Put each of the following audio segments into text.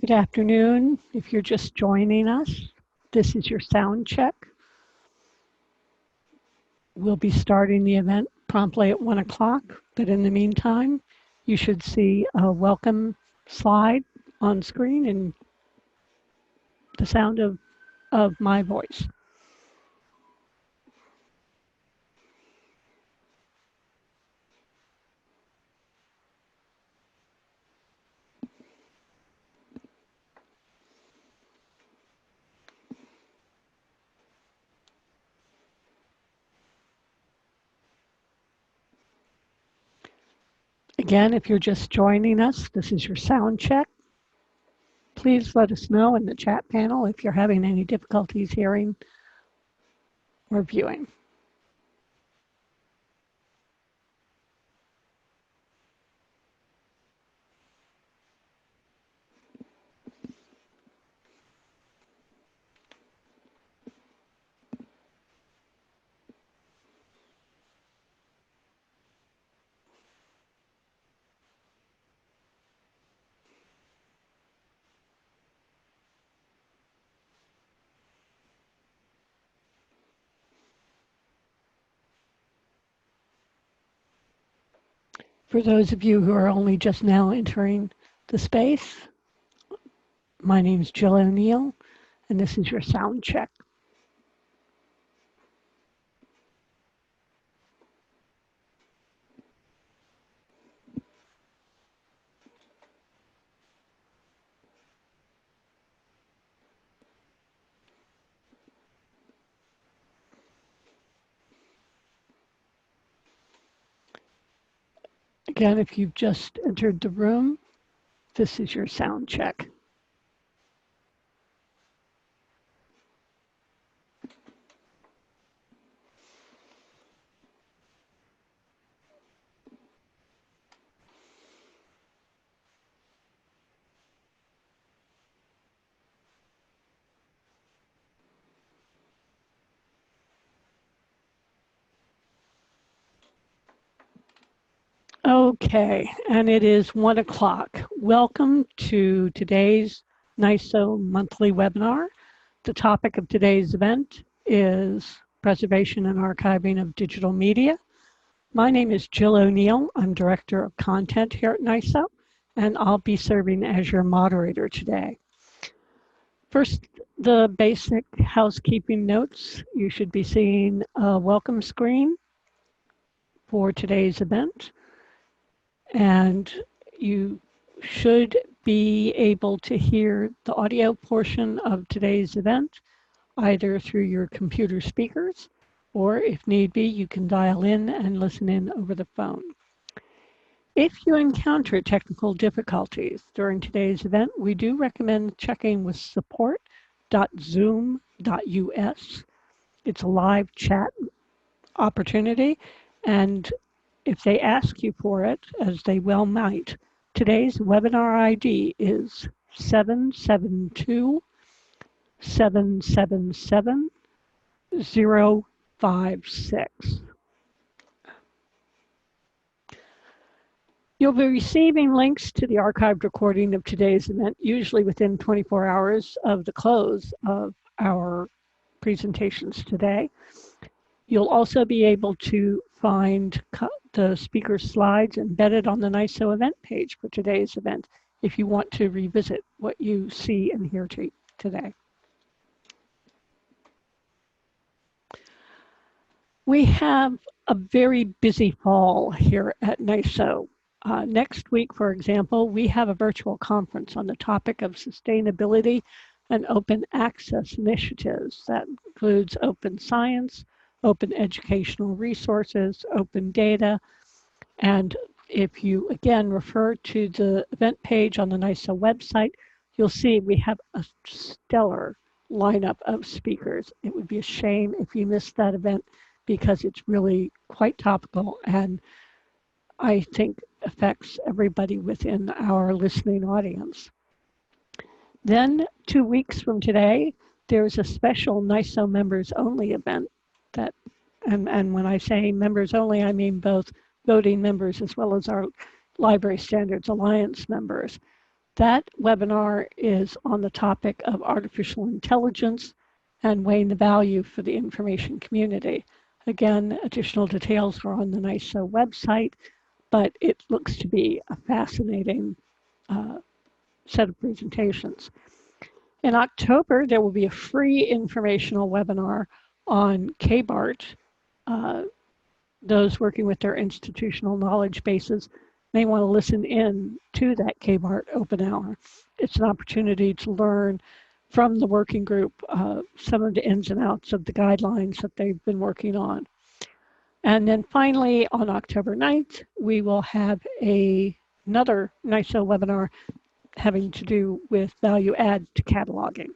Good afternoon. If you're just joining us, this is your sound check. We'll be starting the event promptly at 1 o'clock, but in the meantime, you should see a welcome slide on screen and the sound of my voice. Again, if you're just joining us, this is your sound check. Please let us know in the chat panel if you're having any difficulties hearing or viewing. For those of you who are only just now entering the space, my name is Jill O'Neill, and this is your sound check. Again, if you've just entered the room, this is your sound check. Okay, and it is 1 o'clock. Welcome to today's NISO monthly webinar. The topic of today's event is preservation and archiving of digital media. My name is Jill O'Neill. I'm Director of Content here at NISO, and I'll be serving as your moderator today. First, the basic housekeeping notes. You should be seeing a welcome screen for today's event. And you should be able to hear the audio portion of today's event, either through your computer speakers, or if need be, you can dial in and listen in over the phone. If you encounter technical difficulties during today's event, we do recommend checking with support.zoom.us. It's a live chat opportunity, and if they ask you for it, as they well might, today's webinar ID is 772-777-056. You'll be receiving links to the archived recording of today's event, usually within 24 hours of the close of our presentations today. You'll also be able to find the speaker slides embedded on the NISO event page for today's event if you want to revisit what you see and hear today. We have a very busy fall here at NISO. Next week, for example, we have a virtual conference on the topic of sustainability and open access initiatives. That includes open science, open educational resources, open data. And if you, again, refer to the event page on the NISO website, you'll see we have a stellar lineup of speakers. It would be a shame if you missed that event because it's really quite topical and I think affects everybody within our listening audience. Then 2 weeks from today, there's a special NISO members only event that, and when I say members only, I mean both voting members as well as our Library Standards Alliance members. That webinar is on the topic of artificial intelligence and weighing the value for the information community. Again, additional details are on the NISO website, but it looks to be a fascinating set of presentations. In October, there will be a free informational webinar on KBART. Those working with their institutional knowledge bases may want to listen in to that KBART open hour. It's an opportunity to learn from the working group some of the ins and outs of the guidelines that they've been working on. And then finally, on October 9th, we will have another NISO webinar having to do with value add to cataloging.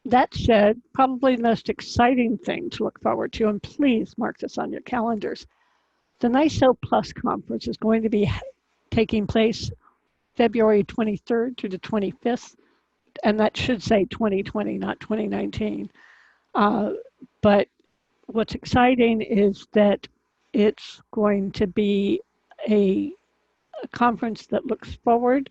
That said, probably the most exciting thing to look forward to, and please mark this on your calendars, the NISO Plus conference is going to be taking place February 23rd through the 25th, and that should say 2020, not 2019. But what's exciting is that it's going to be a conference that looks forward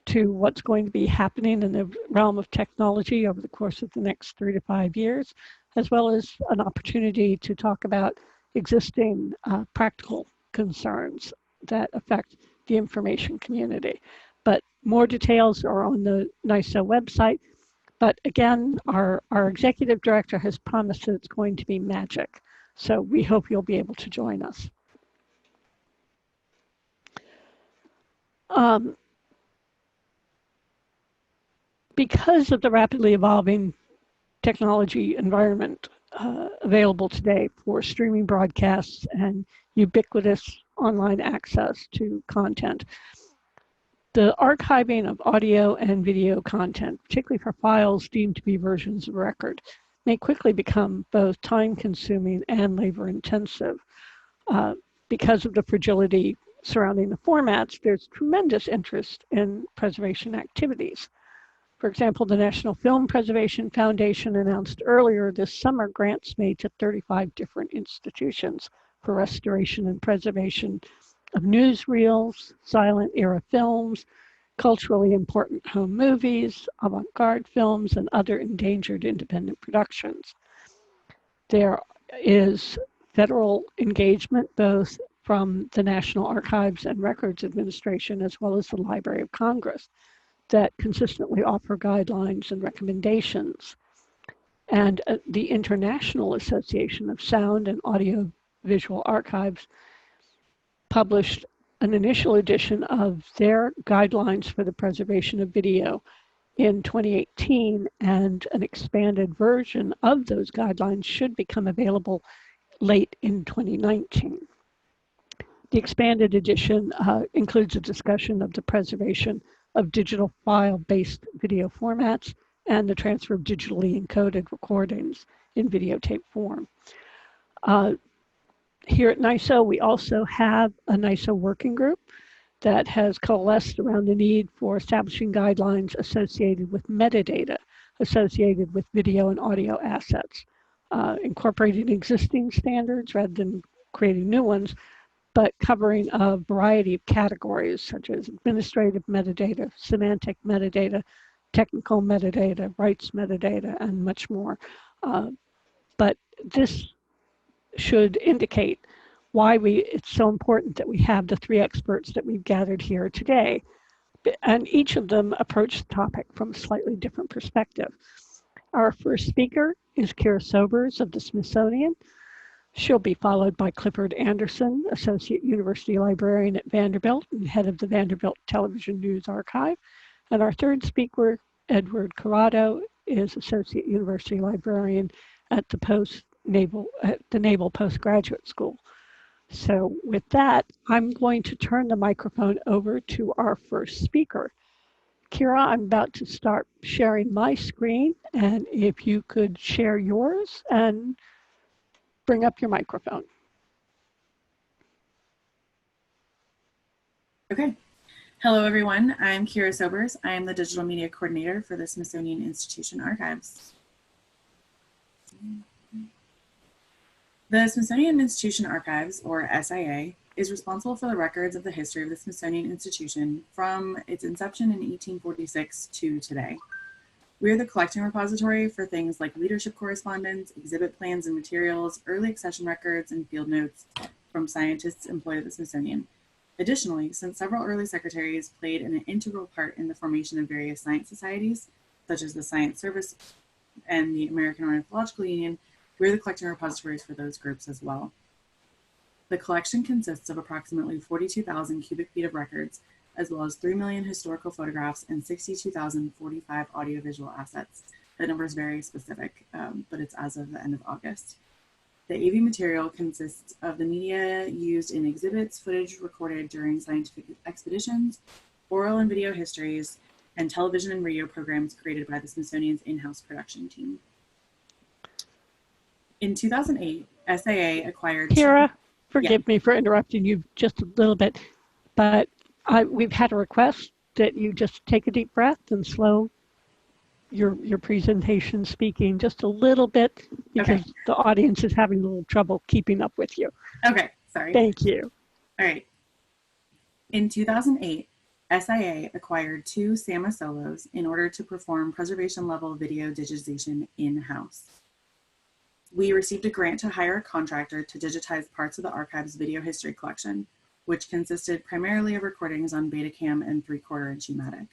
to what's going to be happening in the realm of technology over the course of the next 3 to 5 years, as well as an opportunity to talk about existing practical concerns that affect the information community. But more details are on the NISO website. But again, our executive director has promised that it's going to be magic. So we hope you'll be able to join us. Because of the rapidly evolving technology environment available today for streaming broadcasts and ubiquitous online access to content, the archiving of audio and video content, particularly for files deemed to be versions of record, may quickly become both time-consuming and labor-intensive. Because of the fragility surrounding the formats, there's tremendous interest in preservation activities. For example, the National Film Preservation Foundation announced earlier this summer grants made to 35 different institutions for restoration and preservation of newsreels, silent era films, culturally important home movies, avant-garde films, and other endangered independent productions. There is federal engagement both from the National Archives and Records Administration as well as the Library of Congress that consistently offer guidelines and recommendations. And the International Association of Sound and Audio Visual Archives published an initial edition of their guidelines for the preservation of video in 2018, and an expanded version of those guidelines should become available late in 2019. The expanded edition includes a discussion of the preservation of digital file-based video formats and the transfer of digitally encoded recordings in videotape form. Here at NISO, we also have a NISO working group that has coalesced around the need for establishing guidelines associated with metadata associated with video and audio assets, incorporating existing standards rather than creating new ones, but covering a variety of categories such as administrative metadata, semantic metadata, technical metadata, rights metadata, and much more. But this should indicate why it's so important that we have the 3 experts that we've gathered here today. And each of them approach the topic from a slightly different perspective. Our first speaker is Kira Sobers of the Smithsonian. She'll be followed by Clifford Anderson, Associate University Librarian at Vanderbilt and head of the Vanderbilt Television News Archive. And our third speaker, Edward Corrado, is Associate University Librarian at the Naval Postgraduate School. So with that, I'm going to turn the microphone over to our first speaker. Kira, I'm about to start sharing my screen, and if you could share yours and bring up your microphone. Okay. Hello, everyone. I'm Kira Sobers. I am the Digital Media Coordinator for the Smithsonian Institution Archives. The Smithsonian Institution Archives, or SIA, is responsible for the records of the history of the Smithsonian Institution from its inception in 1846 to today. We are the collecting repository for things like leadership correspondence, exhibit plans and materials, early accession records, and field notes from scientists employed at the Smithsonian. Additionally, since several early secretaries played an integral part in the formation of various science societies, such as the Science Service and the American Ornithological Union, we're the collecting repositories for those groups as well. The collection consists of approximately 42,000 cubic feet of records, as well as 3 million historical photographs and 62,045 audiovisual assets. The number is very specific, but it's as of the end of August. The AV material consists of the media used in exhibits, footage recorded during scientific expeditions, oral and video histories, and television and radio programs created by the Smithsonian's in-house production team. In 2008, SAA acquired... Kira, forgive me for interrupting you just a little bit, but we've had a request that you just take a deep breath and slow your presentation speaking just a little bit, because the audience is having a little trouble keeping up with you. Okay, sorry. Thank you. All right. In 2008, SIA acquired 2 SAMA solos in order to perform preservation level video digitization in-house. We received a grant to hire a contractor to digitize parts of the archive's video history collection, which consisted primarily of recordings on Betacam and 3/4-inch U-matic.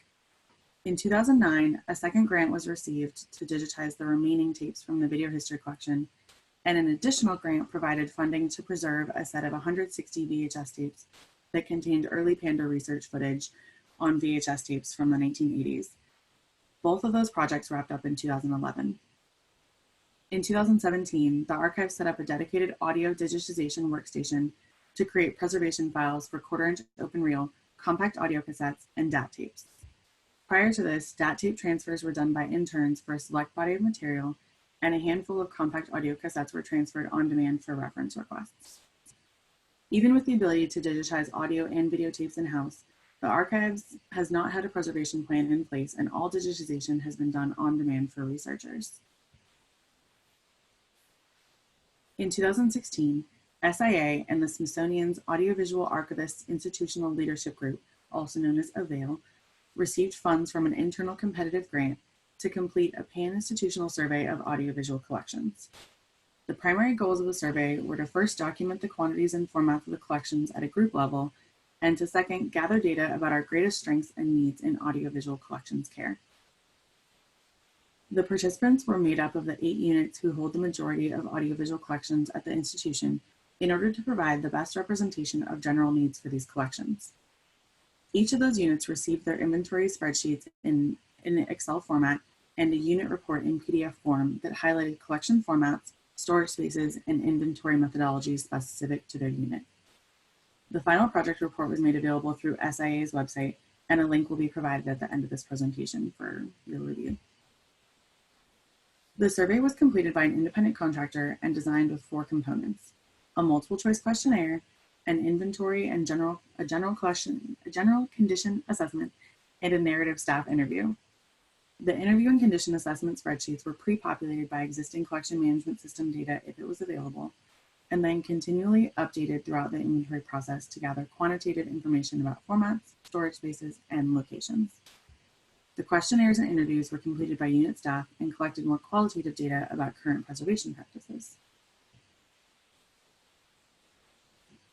In 2009, a second grant was received to digitize the remaining tapes from the video history collection, and an additional grant provided funding to preserve a set of 160 VHS tapes that contained early panda research footage on VHS tapes from the 1980s. Both of those projects wrapped up in 2011. In 2017, the archive set up a dedicated audio digitization workstation to create preservation files for 1/4-inch open reel, compact audio cassettes, and DAT tapes. Prior to this, DAT tape transfers were done by interns for a select body of material, and a handful of compact audio cassettes were transferred on demand for reference requests. Even with the ability to digitize audio and videotapes in-house, the archives has not had a preservation plan in place, and all digitization has been done on demand for researchers. In 2016, SIA and the Smithsonian's Audiovisual Archivists Institutional Leadership Group, also known as AVAIL, received funds from an internal competitive grant to complete a pan-institutional survey of audiovisual collections. The primary goals of the survey were to first document the quantities and formats of the collections at a group level, and to second, gather data about our greatest strengths and needs in audiovisual collections care. The participants were made up of the 8 units who hold the majority of audiovisual collections at the institution in order to provide the best representation of general needs for these collections. Each of those units received their inventory spreadsheets in Excel format and a unit report in PDF form that highlighted collection formats, storage spaces, and inventory methodologies specific to their unit. The final project report was made available through SIA's website, and a link will be provided at the end of this presentation for your review. The survey was completed by an independent contractor and designed with 4 components: a multiple choice questionnaire, an inventory and general condition assessment, and a narrative staff interview. The interview and condition assessment spreadsheets were pre-populated by existing collection management system data if it was available, and then continually updated throughout the inventory process to gather quantitative information about formats, storage spaces, and locations. The questionnaires and interviews were completed by unit staff and collected more qualitative data about current preservation practices.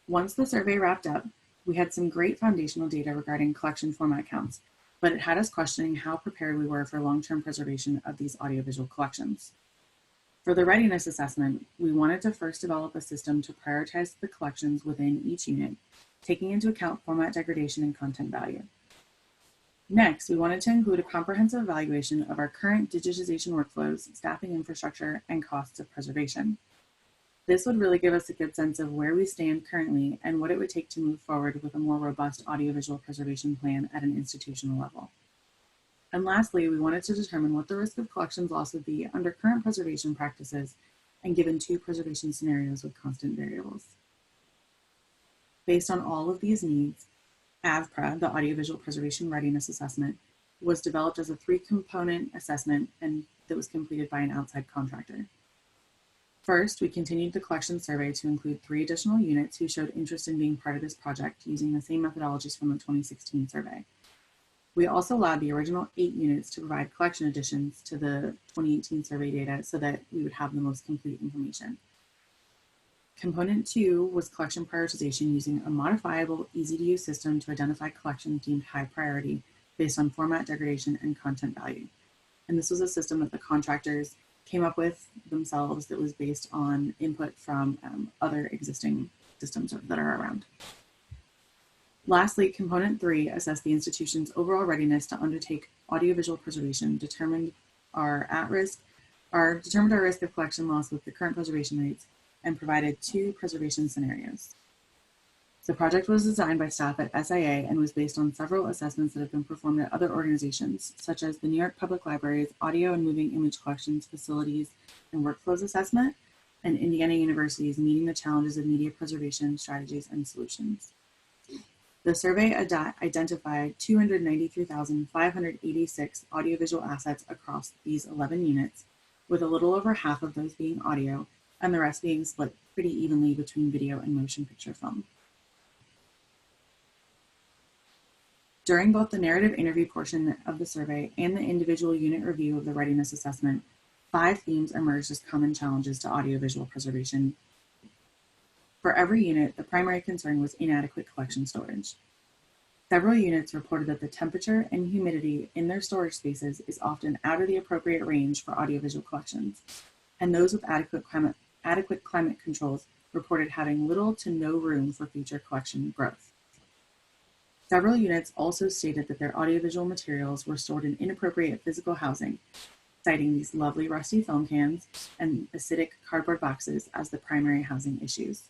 Once the survey wrapped up, we had some great foundational data regarding collection format counts, but it had us questioning how prepared we were for long-term preservation of these audiovisual collections. For the readiness assessment, we wanted to first develop a system to prioritize the collections within each unit, taking into account format degradation and content value. Next, we wanted to include a comprehensive evaluation of our current digitization workflows, staffing infrastructure, and costs of preservation. This would really give us a good sense of where we stand currently and what it would take to move forward with a more robust audiovisual preservation plan at an institutional level. And lastly, we wanted to determine what the risk of collections loss would be under current preservation practices and given 2 preservation scenarios with constant variables. Based on all of these needs, AVPRA, the Audiovisual Preservation Readiness Assessment, was developed as a 3-component assessment and that was completed by an outside contractor. First, we continued the collection survey to include 3 additional units who showed interest in being part of this project using the same methodologies from the 2016 survey. We also allowed the original 8 units to provide collection additions to the 2018 survey data so that we would have the most complete information. Component 2 was collection prioritization using a modifiable, easy-to-use system to identify collections deemed high priority based on format degradation and content value. And this was a system that the contractors came up with themselves that was based on input from other existing systems that are around. Lastly, component 3 assessed the institution's overall readiness to undertake audiovisual preservation, determined our risk of collection loss with the current preservation rates, and provided 2 preservation scenarios. The project was designed by staff at SIA and was based on several assessments that have been performed at other organizations, such as the New York Public Library's Audio and Moving Image Collections Facilities and Workflows Assessment, and Indiana University's Meeting the Challenges of Media Preservation Strategies and Solutions. The survey identified 293,586 audiovisual assets across these 11 units, with a little over half of those being audio, and the rest being split pretty evenly between video and motion picture film. During both the narrative interview portion of the survey and the individual unit review of the readiness assessment, 5 themes emerged as common challenges to audiovisual preservation. For every unit, the primary concern was inadequate collection storage. Several units reported that the temperature and humidity in their storage spaces is often out of the appropriate range for audiovisual collections, and those with adequate climate controls reported having little to no room for future collection growth. Several units also stated that their audiovisual materials were stored in inappropriate physical housing, citing these lovely rusty film cans and acidic cardboard boxes as the primary housing issues.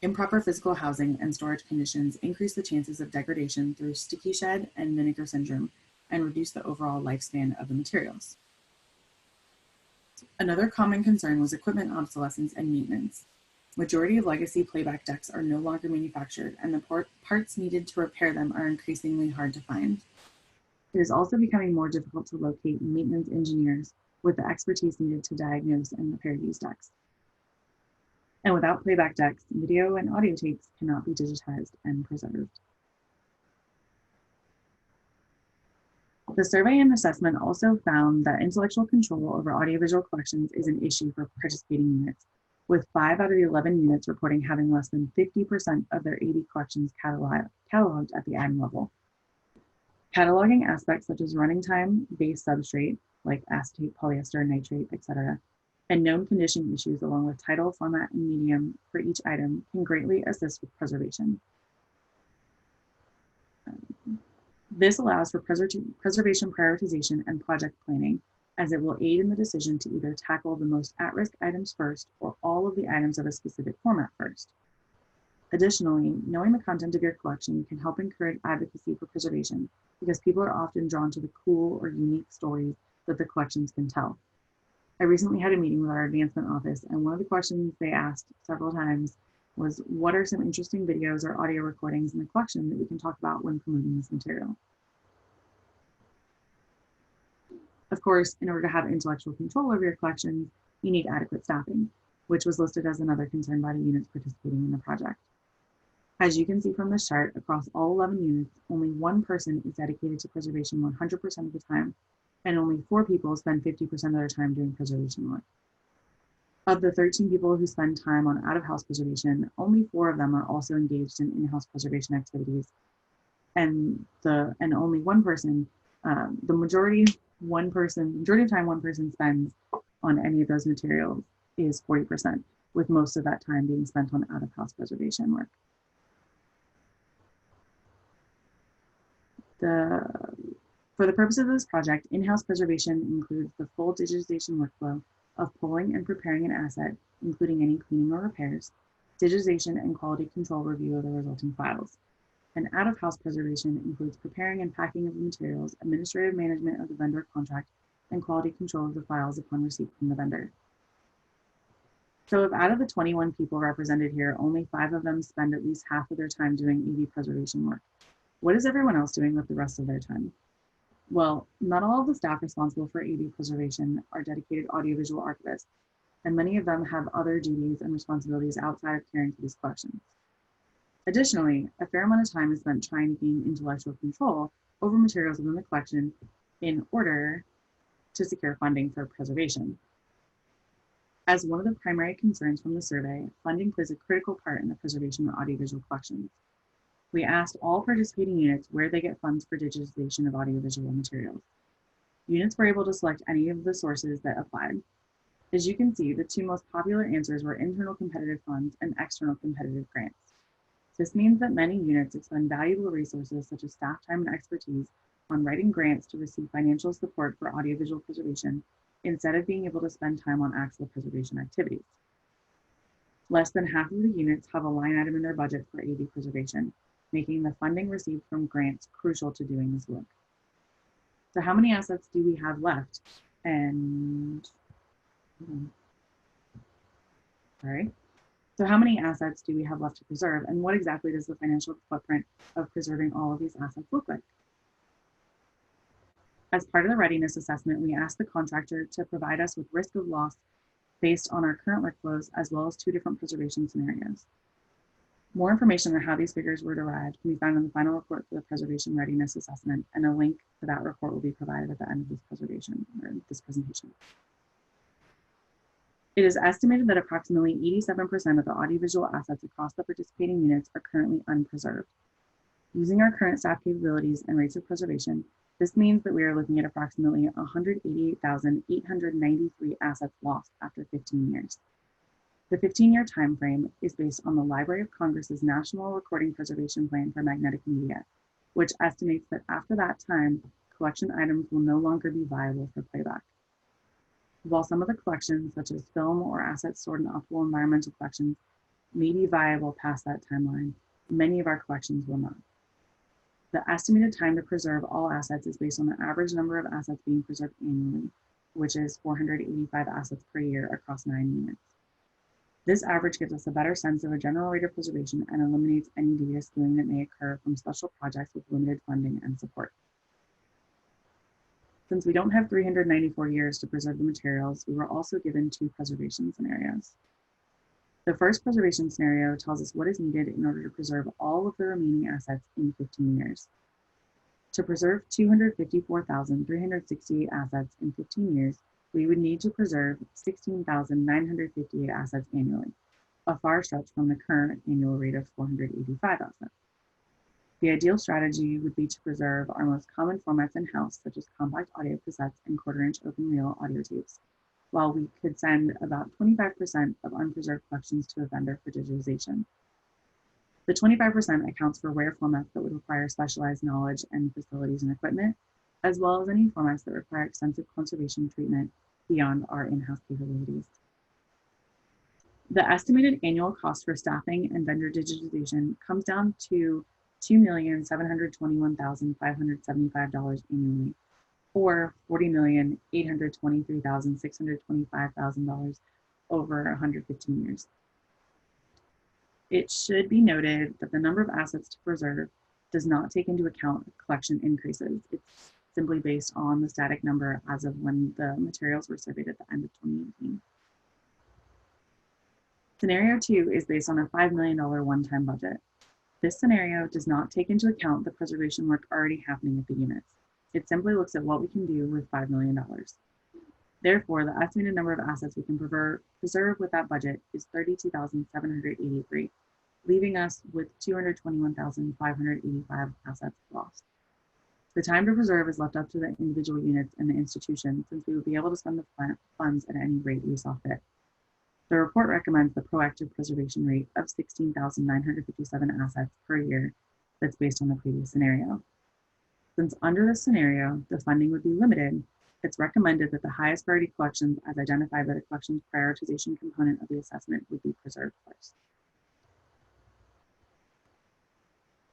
Improper physical housing and storage conditions increase the chances of degradation through sticky shed and vinegar syndrome and reduce the overall lifespan of the materials. Another common concern was equipment obsolescence and maintenance. Majority of legacy playback decks are no longer manufactured, and the parts needed to repair them are increasingly hard to find. It is also becoming more difficult to locate maintenance engineers with the expertise needed to diagnose and repair these decks. And without playback decks, video and audio tapes cannot be digitized and preserved. The survey and assessment also found that intellectual control over audiovisual collections is an issue for participating units, with 5 out of the 11 units reporting having less than 50% of their 80 collections cataloged at the item level. Cataloging aspects such as running time, base substrate, like acetate, polyester, nitrate, etc., and known condition issues along with title, format, and medium for each item can greatly assist with preservation. This allows for preservation prioritization and project planning, as it will aid in the decision to either tackle the most at-risk items first or all of the items of a specific format first. Additionally, knowing the content of your collection can help encourage advocacy for preservation because people are often drawn to the cool or unique stories that the collections can tell. I recently had a meeting with our advancement office, and one of the questions they asked several times was, what are some interesting videos or audio recordings in the collection that we can talk about when promoting this material? Of course, in order to have intellectual control over your collections, you need adequate staffing, which was listed as another concern by the units participating in the project. As you can see from this chart, across all 11 units, only 1 person is dedicated to preservation 100% of the time, and only 4 people spend 50% of their time doing preservation work. Of the 13 people who spend time on out-of-house preservation, only 4 of them are also engaged in in-house preservation activities, and only 1 person, the majority of time one person spends on any of those materials is 40%, with most of that time being spent on out-of-house preservation work. For the purpose of this project, in-house preservation includes the full digitization workflow of pulling and preparing an asset, including any cleaning or repairs, digitization and quality control review of the resulting files. And out-of-house preservation includes preparing and packing of the materials, administrative management of the vendor contract, and quality control of the files upon receipt from the vendor. So if out of the 21 people represented here, only 5 of them spend at least half of their time doing AV preservation work, what is everyone else doing with the rest of their time? Well, not all of the staff responsible for AV preservation are dedicated audiovisual archivists, and many of them have other duties and responsibilities outside of caring for these collections. Additionally, a fair amount of time is spent trying to gain intellectual control over materials within the collection in order to secure funding for preservation. As one of the primary concerns from the survey, funding plays a critical part in the preservation of audiovisual collections. We asked all participating units where they get funds for digitization of audiovisual materials. Units were able to select any of the sources that applied. As you can see, the two most popular answers were internal competitive funds and external competitive grants. This means that many units expend valuable resources such as staff time and expertise on writing grants to receive financial support for audiovisual preservation instead of being able to spend time on actual preservation activities. Less than half of the units have a line item in their budget for AV preservation, making the funding received from grants crucial to doing this work. So how many assets do we have left? So how many assets do we have left to preserve, and what exactly does the financial footprint of preserving all of these assets look like? As part of the readiness assessment, we asked the contractor to provide us with risk of loss based on our current workflows, as well as 2 different preservation scenarios. More information on how these figures were derived can be found in the final report for the preservation readiness assessment, and a link to that report will be provided at the end of this presentation. It is estimated that approximately 87% of the audiovisual assets across the participating units are currently unpreserved. Using our current staff capabilities and rates of preservation, this means that we are looking at approximately 188,893 assets lost after 15 years. The 15-year time frame is based on the Library of Congress's National Recording Preservation Plan for Magnetic Media, which estimates that after that time, collection items will no longer be viable for playback. While some of the collections, such as film or assets stored in optimal environmental collections, may be viable past that timeline, many of our collections will not. The estimated time to preserve all assets is based on the average number of assets being preserved annually, which is 485 assets per year across 9 units. This average gives us a better sense of a general rate of preservation and eliminates any data skewing that may occur from special projects with limited funding and support. Since we don't have 394 years to preserve the materials, we were also given 2 preservation scenarios. The first preservation scenario tells us what is needed in order to preserve all of the remaining assets in 15 years. To preserve 254,368 assets in 15 years, we would need to preserve 16,958 assets annually, a far stretch from the current annual rate of 485 assets. The ideal strategy would be to preserve our most common formats in-house, such as compact audio cassettes and quarter-inch open-reel audio tapes, while we could send about 25% of unpreserved collections to a vendor for digitization. The 25% accounts for rare formats that would require specialized knowledge and facilities and equipment, as well as any formats that require extensive conservation treatment beyond our in-house capabilities. The estimated annual cost for staffing and vendor digitization comes down to $2,721,575 annually, or $40,823,625 over 115 years. It should be noted that the number of assets to preserve does not take into account collection increases. It's simply based on the static number as of when the materials were surveyed at the end of 2018. Scenario 2 is based on a $5 million one-time budget. This scenario does not take into account the preservation work already happening at the units. It simply looks at what we can do with $5 million. Therefore, the estimated number of assets we can preserve with that budget is 32,783, leaving us with 221,585 assets lost. The time to preserve is left up to the individual units and the institution, since we would be able to spend the funds at any rate we saw fit. The report recommends the proactive preservation rate of 16,957 assets per year that's based on the previous scenario. Since under this scenario, the funding would be limited, it's recommended that the highest priority collections, as identified by the collections prioritization component of the assessment, would be preserved first.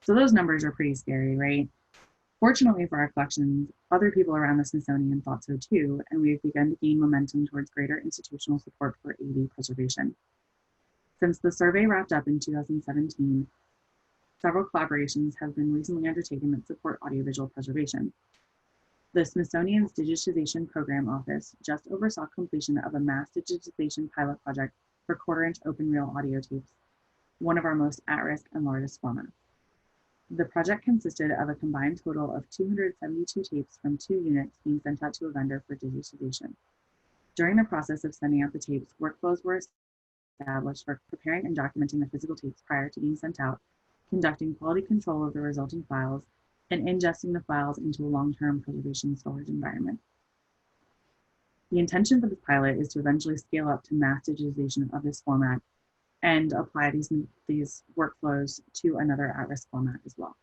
So those numbers are pretty scary, right? Fortunately for our collections, other people around the Smithsonian thought so too, and we've begun to gain momentum towards greater institutional support for AV preservation. Since the survey wrapped up in 2017, several collaborations have been recently undertaken that support audiovisual preservation. The Smithsonian's Digitization Program Office just oversaw completion of a mass digitization pilot project for quarter-inch open-reel audio tapes, one of our most at-risk and largest formats. The project consisted of a combined total of 272 tapes from 2 units being sent out to a vendor for digitization. During the process of sending out the tapes, workflows were established for preparing and documenting the physical tapes prior to being sent out, conducting quality control of the resulting files, and ingesting the files into a long-term preservation storage environment. The intention for this pilot is to eventually scale up to mass digitization of this format and apply these workflows to another at-risk format as well.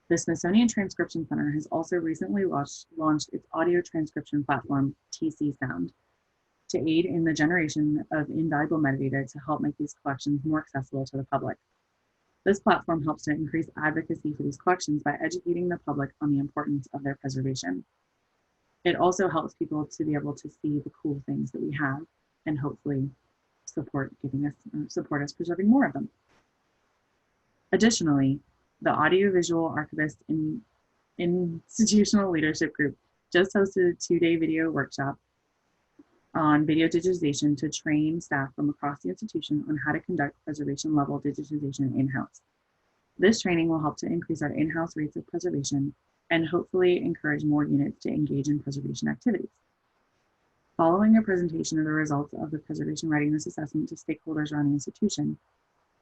The Smithsonian Transcription Center has also recently launched its audio transcription platform, TC Sound, to aid in the generation of invaluable metadata to help make these collections more accessible to the public. This platform helps to increase advocacy for these collections by educating the public on the importance of their preservation. It also helps people to be able to see the cool things that we have and hopefully support us preserving more of them. Additionally, the Audiovisual Archivist Institutional Leadership Group just hosted a 2-day video workshop on video digitization to train staff from across the institution on how to conduct preservation level digitization in-house. This training will help to increase our in-house rates of preservation and hopefully encourage more units to engage in preservation activities. Following a presentation of the results of the Preservation Readiness Assessment to stakeholders around the institution,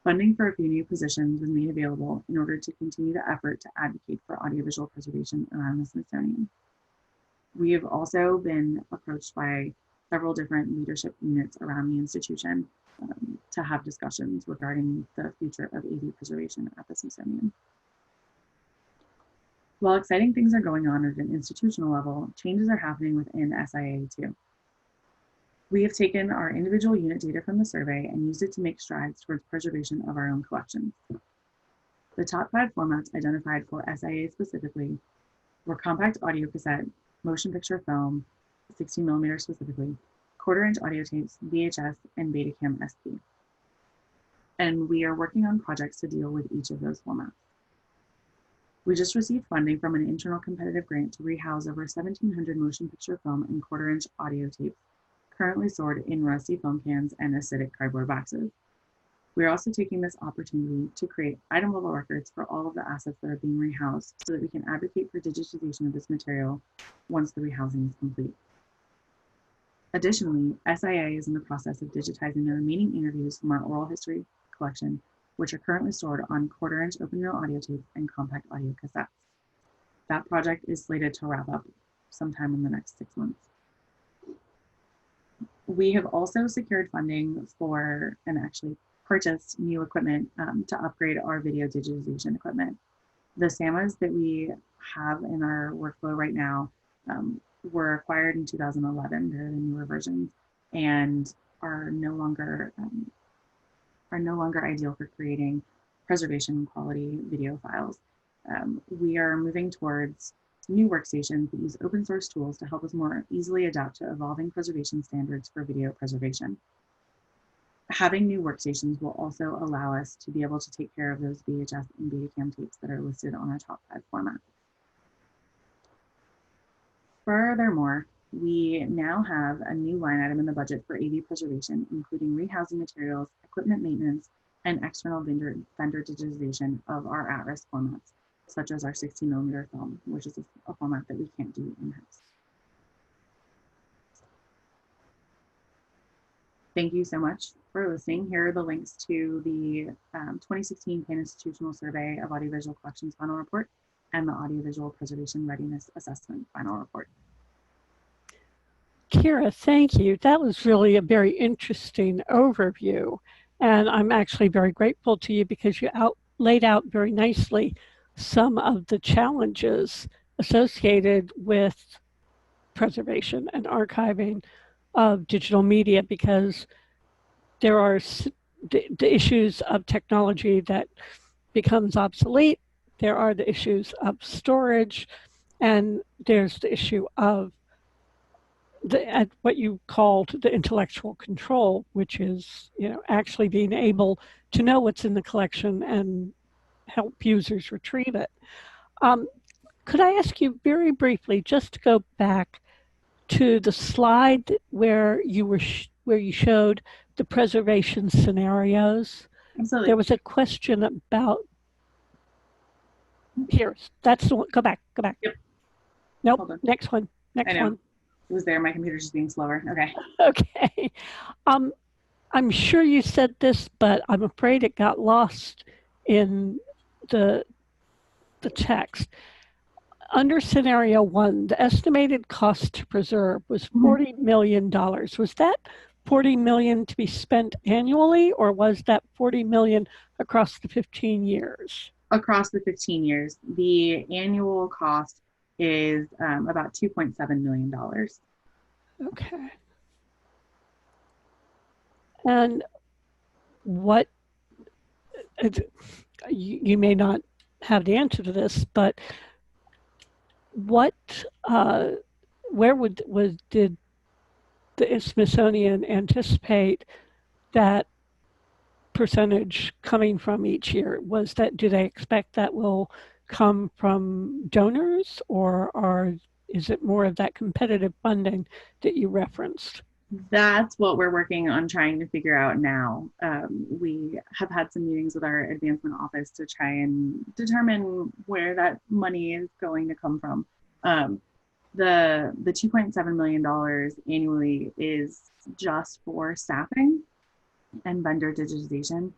funding for a few new positions was made available in order to continue the effort to advocate for audiovisual preservation around the Smithsonian. We have also been approached by several different leadership units around the institution to have discussions regarding the future of AV preservation at the Smithsonian. While exciting things are going on at an institutional level, changes are happening within SIA too. We have taken our individual unit data from the survey and used it to make strides towards preservation of our own collections. The top 5 formats identified for SIA specifically were compact audio cassette, motion picture film, 16mm specifically, quarter-inch audio tapes, VHS, and Betacam SP. And we are working on projects to deal with each of those formats. We just received funding from an internal competitive grant to rehouse over 1,700 motion picture film and quarter-inch audio tapes currently stored in rusty film cans and acidic cardboard boxes. We are also taking this opportunity to create item-level records for all of the assets that are being rehoused so that we can advocate for digitization of this material once the rehousing is complete. Additionally, SIA is in the process of digitizing the remaining interviews from our oral history collection, which are currently stored on quarter-inch open-reel audio tapes and compact audio cassettes. That project is slated to wrap up sometime in the next 6 months. We have also secured funding for and actually purchased new equipment to upgrade our video digitization equipment. The SAMAs that we have in our workflow right now were acquired in 2011. They're the newer versions and are no longer ideal for creating preservation quality video files. We are moving towards new workstations that use open source tools to help us more easily adapt to evolving preservation standards for video preservation. Having new workstations will also allow us to be able to take care of those VHS and Betacam tapes that are listed on our top 5 formats. Furthermore, we now have a new line item in the budget for AV preservation, including rehousing materials, equipment maintenance, and external vendor digitization of our at-risk formats, such as our 16mm film, which is a format that we can't do in-house. Thank you so much for listening. Here are the links to the 2016 Pan-Institutional Survey of Audiovisual Collections Final Report and the Audiovisual Preservation Readiness Assessment Final Report. Kira, thank you. That was really a very interesting overview. And I'm actually very grateful to you because you laid out very nicely some of the challenges associated with preservation and archiving of digital media, because there are the issues of technology that becomes obsolete, there are the issues of storage, and there's the issue of what you called the intellectual control, which is, actually being able to know what's in the collection and help users retrieve it. Could I ask you very briefly, just to go back to the slide where where you showed the preservation scenarios? There Absolutely. was a question about here. That's the one. Go back. Go back. Yep. Nope. Hold on. Next one. I Next know. one. It was there. My computer's just being slower. Okay. Okay. Um, I'm sure you said this, but I'm afraid it got lost in the the text. Under scenario one, the estimated cost to preserve was $40 million. Was that 40 million to be spent annually, or was that 40 million across the 15 years? Across the 15 years, the annual cost is about $2.7 million. Okay. And what, you may not have the answer to this, but what, where did the Smithsonian anticipate that percentage coming from each year? Was that, do they expect that will come from donors, or is it more of that competitive funding that you referenced? That's what we're working on trying to figure out now. We have had some meetings with our advancement office to try and determine where that money is going to come from. The $2.7 million annually is just for staffing and vendor digitization.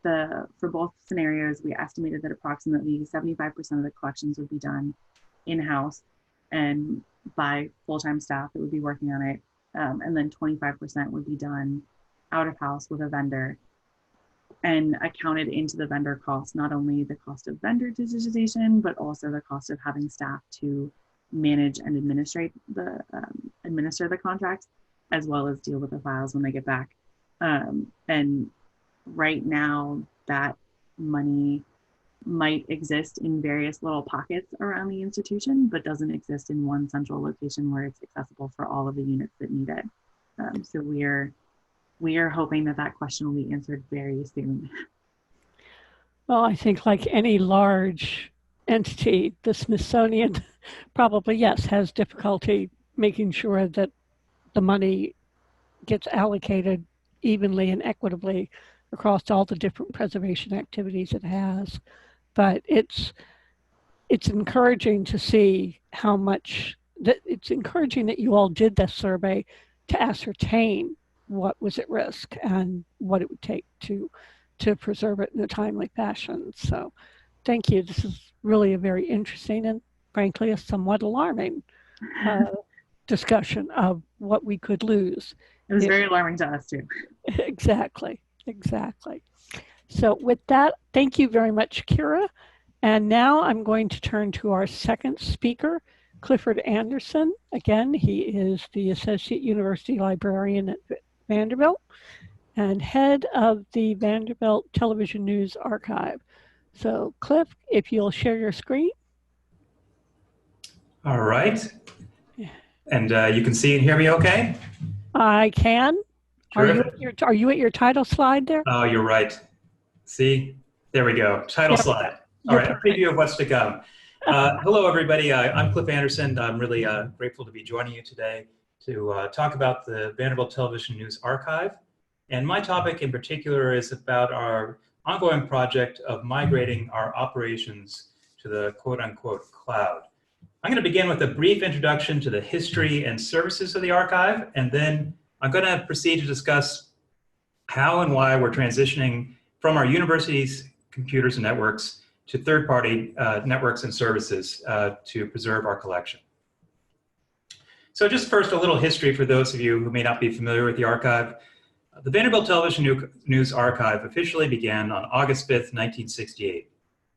For both scenarios, we estimated that approximately 75% of the collections would be done in-house and by full-time staff that would be working on it. And then 25% would be done out of house with a vendor, and accounted into the vendor cost, not only the cost of vendor digitization, but also the cost of having staff to manage and administer the contracts, as well as deal with the files when they get back. And right now, that money might exist in various little pockets around the institution, but doesn't exist in one central location where it's accessible for all of the units that need it. So we are hoping that that question will be answered very soon. Well, I think like any large entity, the Smithsonian probably, yes, has difficulty making sure that the money gets allocated evenly and equitably across all the different preservation activities it has. But it's encouraging to see how much that it's encouraging that you all did this survey to ascertain what was at risk and what it would take to preserve it in a timely fashion. So thank you. This is really a very interesting and frankly a somewhat alarming discussion of what we could lose. It was very alarming to us too. Exactly, exactly. So with that, thank you very much, Kira. And now I'm going to turn to our second speaker, Clifford Anderson. Again, he is the Associate University Librarian at Vanderbilt and head of the Vanderbilt Television News Archive. So Cliff, if you'll share your screen. All right. And you can see and hear me okay? I can. Are you at your title slide there? Oh, you're right. See? There we go. Title slide. All right, a preview of what's to come. Hello, everybody. I'm Cliff Anderson. I'm really grateful to be joining you today to talk about the Vanderbilt Television News Archive. And my topic in particular is about our ongoing project of migrating our operations to the quote-unquote cloud. I'm going to begin with a brief introduction to the history and services of the archive, and then I'm going to proceed to discuss how and why we're transitioning from our university's computers and networks to third-party networks and services to preserve our collection. So just first, a little history for those of you who may not be familiar with the archive. The Vanderbilt Television News Archive officially began on August 5th, 1968.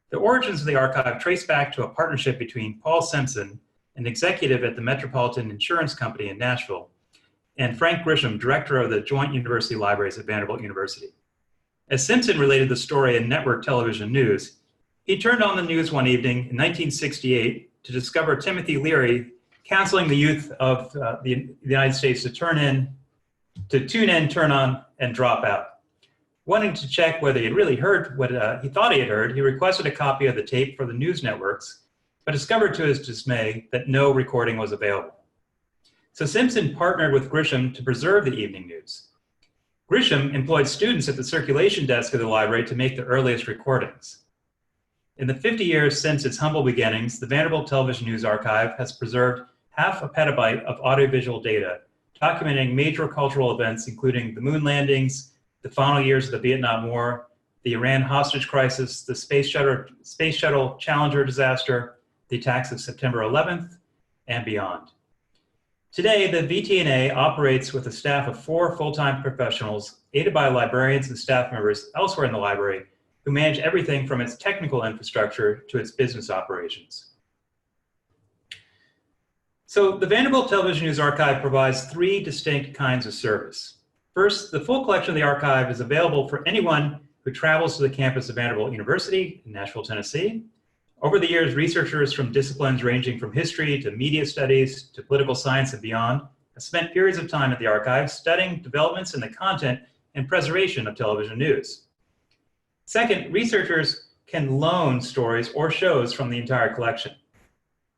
The origins of the archive trace back to a partnership between Paul Simpson, an executive at the Metropolitan Insurance Company in Nashville, and Frank Grisham, director of the Joint University Libraries at Vanderbilt University. As Simpson related the story in network television news, he turned on the news one evening in 1968 to discover Timothy Leary counseling the youth of the United States to tune in, turn on, and drop out. Wanting to check whether he had really heard what he thought he had heard, he requested a copy of the tape for the news networks but discovered to his dismay that no recording was available. So Simpson partnered with Grisham to preserve the evening news. Grisham employed students at the circulation desk of the library to make the earliest recordings. In the 50 years since its humble beginnings, the Vanderbilt Television News Archive has preserved half a petabyte of audiovisual data, documenting major cultural events including the moon landings, the final years of the Vietnam War, the Iran hostage crisis, the Space Shuttle Challenger disaster, the attacks of September 11th, and beyond. Today, the VTNA operates with a staff of 4 full-time professionals, aided by librarians and staff members elsewhere in the library, who manage everything from its technical infrastructure to its business operations. So the Vanderbilt Television News Archive provides 3 distinct kinds of service. First, the full collection of the archive is available for anyone who travels to the campus of Vanderbilt University in Nashville, Tennessee. Over the years, researchers from disciplines ranging from history to media studies to political science and beyond have spent periods of time at the archive studying developments in the content and preservation of television news. Second, researchers can loan stories or shows from the entire collection.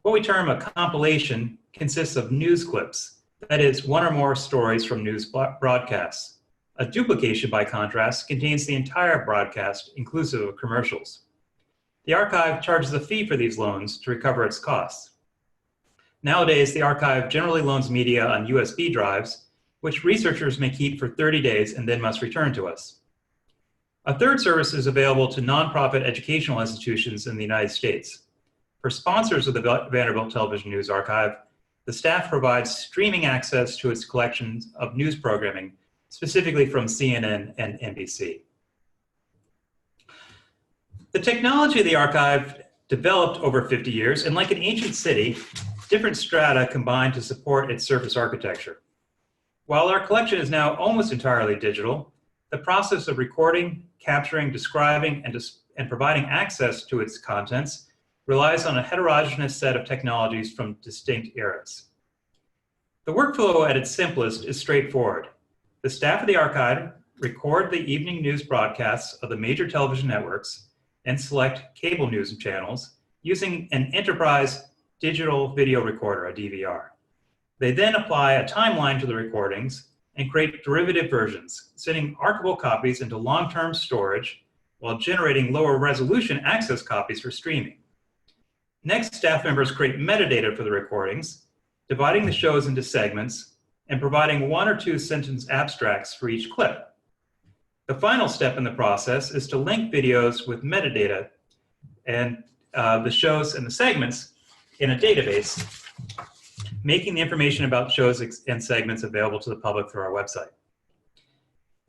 What we term a compilation consists of news clips, that is, 1 or more stories from news broadcasts. A duplication, by contrast, contains the entire broadcast, inclusive of commercials. The archive charges a fee for these loans to recover its costs. Nowadays, the archive generally loans media on USB drives, which researchers may keep for 30 days and then must return to us. A third service is available to nonprofit educational institutions in the United States. For sponsors of the Vanderbilt Television News Archive, the staff provides streaming access to its collections of news programming, specifically from CNN and NBC. The technology of the archive developed over 50 years, and like an ancient city, different strata combine to support its surface architecture. While our collection is now almost entirely digital, the process of recording, capturing, describing, and providing access to its contents relies on a heterogeneous set of technologies from distinct eras. The workflow at its simplest is straightforward. The staff of the archive record the evening news broadcasts of the major television networks and select cable news channels using an enterprise digital video recorder, a DVR. They then apply a timeline to the recordings and create derivative versions, sending archivable copies into long-term storage while generating lower resolution access copies for streaming. Next, staff members create metadata for the recordings, dividing the shows into segments and providing 1 or 2 sentence abstracts for each clip. The final step in the process is to link videos with metadata and the shows and the segments in a database, making the information about shows and segments available to the public through our website.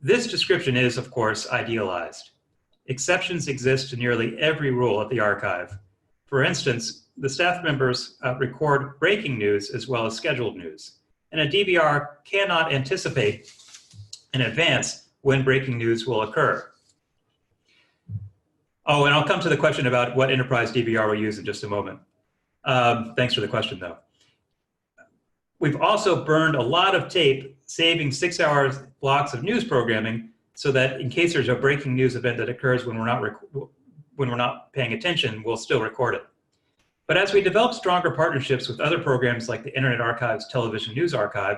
This description is, of course, idealized. Exceptions exist to nearly every rule at the archive. For instance, the staff members record breaking news as well as scheduled news, and a DVR cannot anticipate in advance when breaking news will occur. Oh, and I'll come to the question about what enterprise DVR we use in just a moment. Thanks for the question, though. We've also burned a lot of tape, saving 6-hour blocks of news programming so that in case there's a breaking news event that occurs when we're not paying attention, we'll still record it. But as we develop stronger partnerships with other programs like the Internet Archive's Television News Archive,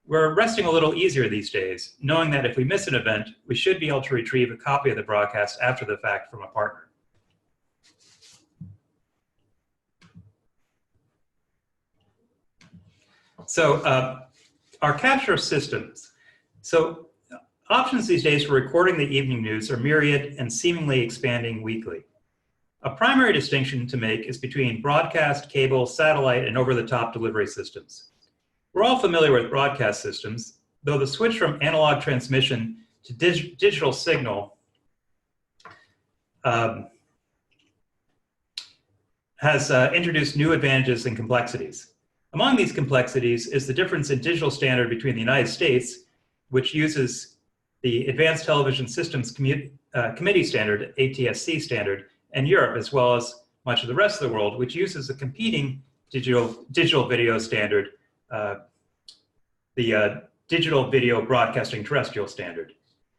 we're resting a little easier these days, knowing that if we miss an event, we should be able to retrieve a copy of the broadcast after the fact from a partner. So our capture systems. So options these days for recording the evening news are myriad and seemingly expanding weekly. A primary distinction to make is between broadcast, cable, satellite, and over-the-top delivery systems. We're all familiar with broadcast systems, though the switch from analog transmission to digital signal has introduced new advantages and complexities. Among these complexities is the difference in digital standard between the United States, which uses the Advanced Television Systems Committee standard, ATSC standard, and Europe, as well as much of the rest of the world, which uses a competing digital video standard, the Digital Video Broadcasting Terrestrial Standard.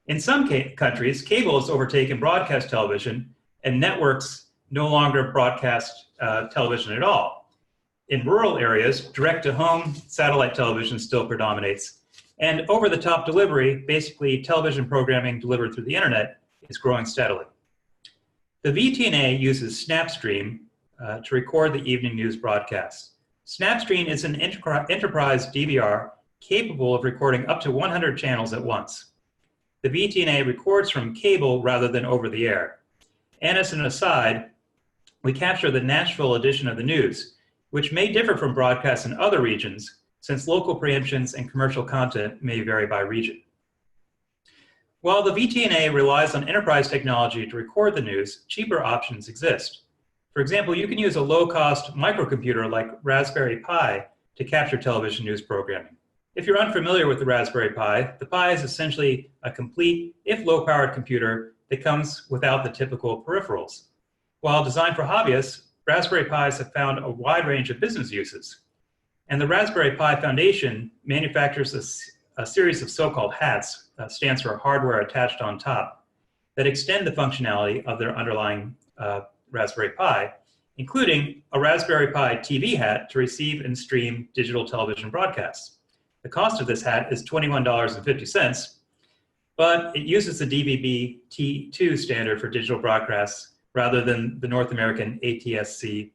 In some countries, cable has overtaken broadcast television, and networks no longer broadcast television at all. In rural areas, direct-to-home satellite television still predominates. And over-the-top delivery, basically television programming delivered through the internet, is growing steadily. The VTNA uses Snapstream to record the evening news broadcasts. Snapstream is an enterprise DVR capable of recording up to 100 channels at once. The VTNA records from cable rather than over the air. And as an aside, we capture the Nashville edition of the news, which may differ from broadcasts in other regions, since local preemptions and commercial content may vary by region. While the VTNA relies on enterprise technology to record the news, cheaper options exist. For example, you can use a low-cost microcomputer like Raspberry Pi to capture television news programming. If you're unfamiliar with the Raspberry Pi, the Pi is essentially a complete, if low-powered computer that comes without the typical peripherals. While designed for hobbyists, Raspberry Pis have found a wide range of business uses. And the Raspberry Pi Foundation manufactures a series of so-called hats, stands for hardware attached on top, that extend the functionality of their underlying Raspberry Pi, including a Raspberry Pi TV hat to receive and stream digital television broadcasts. The cost of this hat is $21.50, but it uses the DVB-T2 standard for digital broadcasts rather than the North American ATSC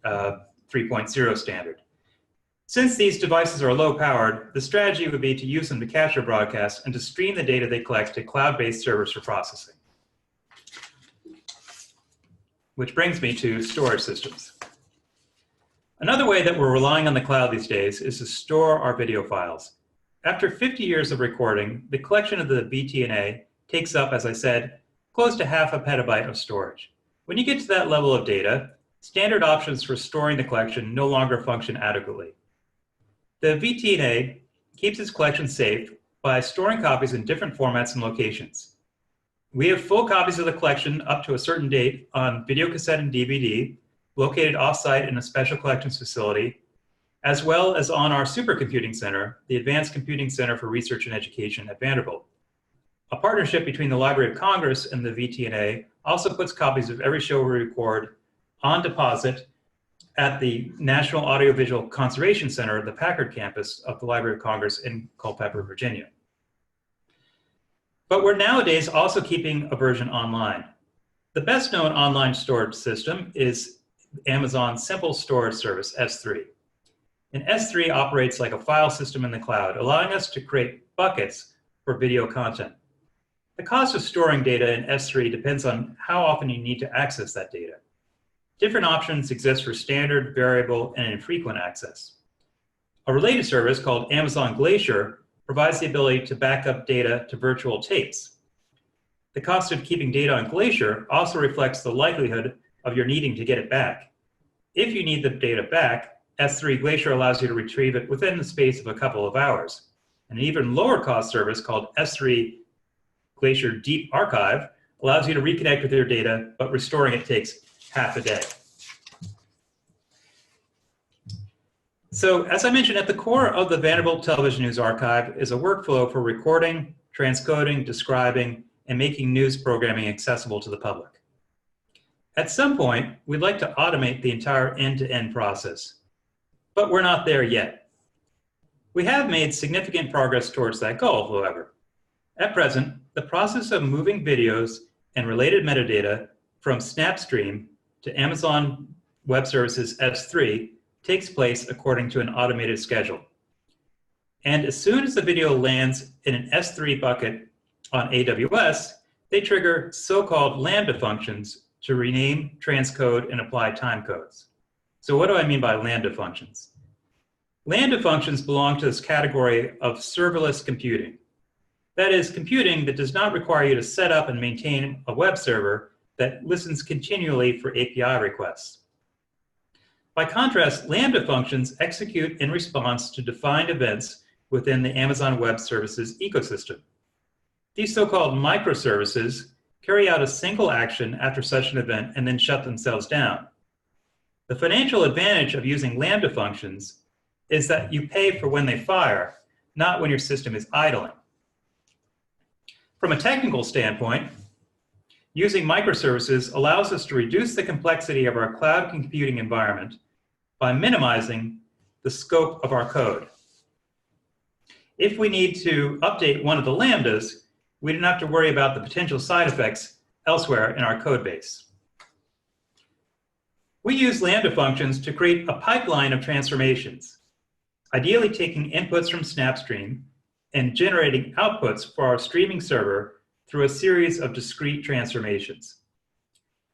3.0 standard. Since these devices are low-powered, the strategy would be to use them to capture broadcasts and to stream the data they collect to cloud-based servers for processing. Which brings me to storage systems. Another way that we're relying on the cloud these days is to store our video files. After 50 years of recording, the collection of the VTNA takes up, as I said, close to half a petabyte of storage. When you get to that level of data, standard options for storing the collection no longer function adequately. The VTNA keeps its collection safe by storing copies in different formats and locations. We have full copies of the collection up to a certain date on videocassette and DVD, located off-site in a special collections facility, as well as on our supercomputing center, the Advanced Computing Center for Research and Education at Vanderbilt. A partnership between the Library of Congress and the VTNA also puts copies of every show we record on deposit at the National Audiovisual Conservation Center, the Packard campus of the Library of Congress in Culpeper, Virginia. But we're nowadays also keeping a version online. The best known online storage system is Amazon's Simple Storage Service, S3. And S3 operates like a file system in the cloud, allowing us to create buckets for video content. The cost of storing data in S3 depends on how often you need to access that data. Different options exist for standard, variable, and infrequent access. A related service called Amazon Glacier provides the ability to back up data to virtual tapes. The cost of keeping data on Glacier also reflects the likelihood of your needing to get it back. If you need the data back, S3 Glacier allows you to retrieve it within the space of a couple of hours. An even lower cost service called S3 Glacier Deep Archive allows you to reconnect with your data, but restoring it takes half a day. So, as I mentioned, at the core of the Vanderbilt Television News Archive is a workflow for recording, transcoding, describing, and making news programming accessible to the public. At some point, we'd like to automate the entire end-to-end process, but we're not there yet. We have made significant progress towards that goal, however. At present, the process of moving videos and related metadata from Snapstream to Amazon Web Services S3 takes place according to an automated schedule. And as soon as the video lands in an S3 bucket on AWS, they trigger so-called Lambda functions to rename, transcode, and apply timecodes. So what do I mean by Lambda functions? Lambda functions belong to this category of serverless computing. That is, computing that does not require you to set up and maintain a web server that listens continually for API requests. By contrast, Lambda functions execute in response to defined events within the Amazon Web Services ecosystem. These so-called microservices carry out a single action after such an event and then shut themselves down. The financial advantage of using Lambda functions is that you pay for when they fire, not when your system is idling. From a technical standpoint, Using microservices allows us to reduce the complexity of our cloud computing environment by minimizing the scope of our code. If we need to update one of the lambdas, we don't have to worry about the potential side effects elsewhere in our code base. We use Lambda functions to create a pipeline of transformations, ideally taking inputs from SnapStream and generating outputs for our streaming server through a series of discrete transformations.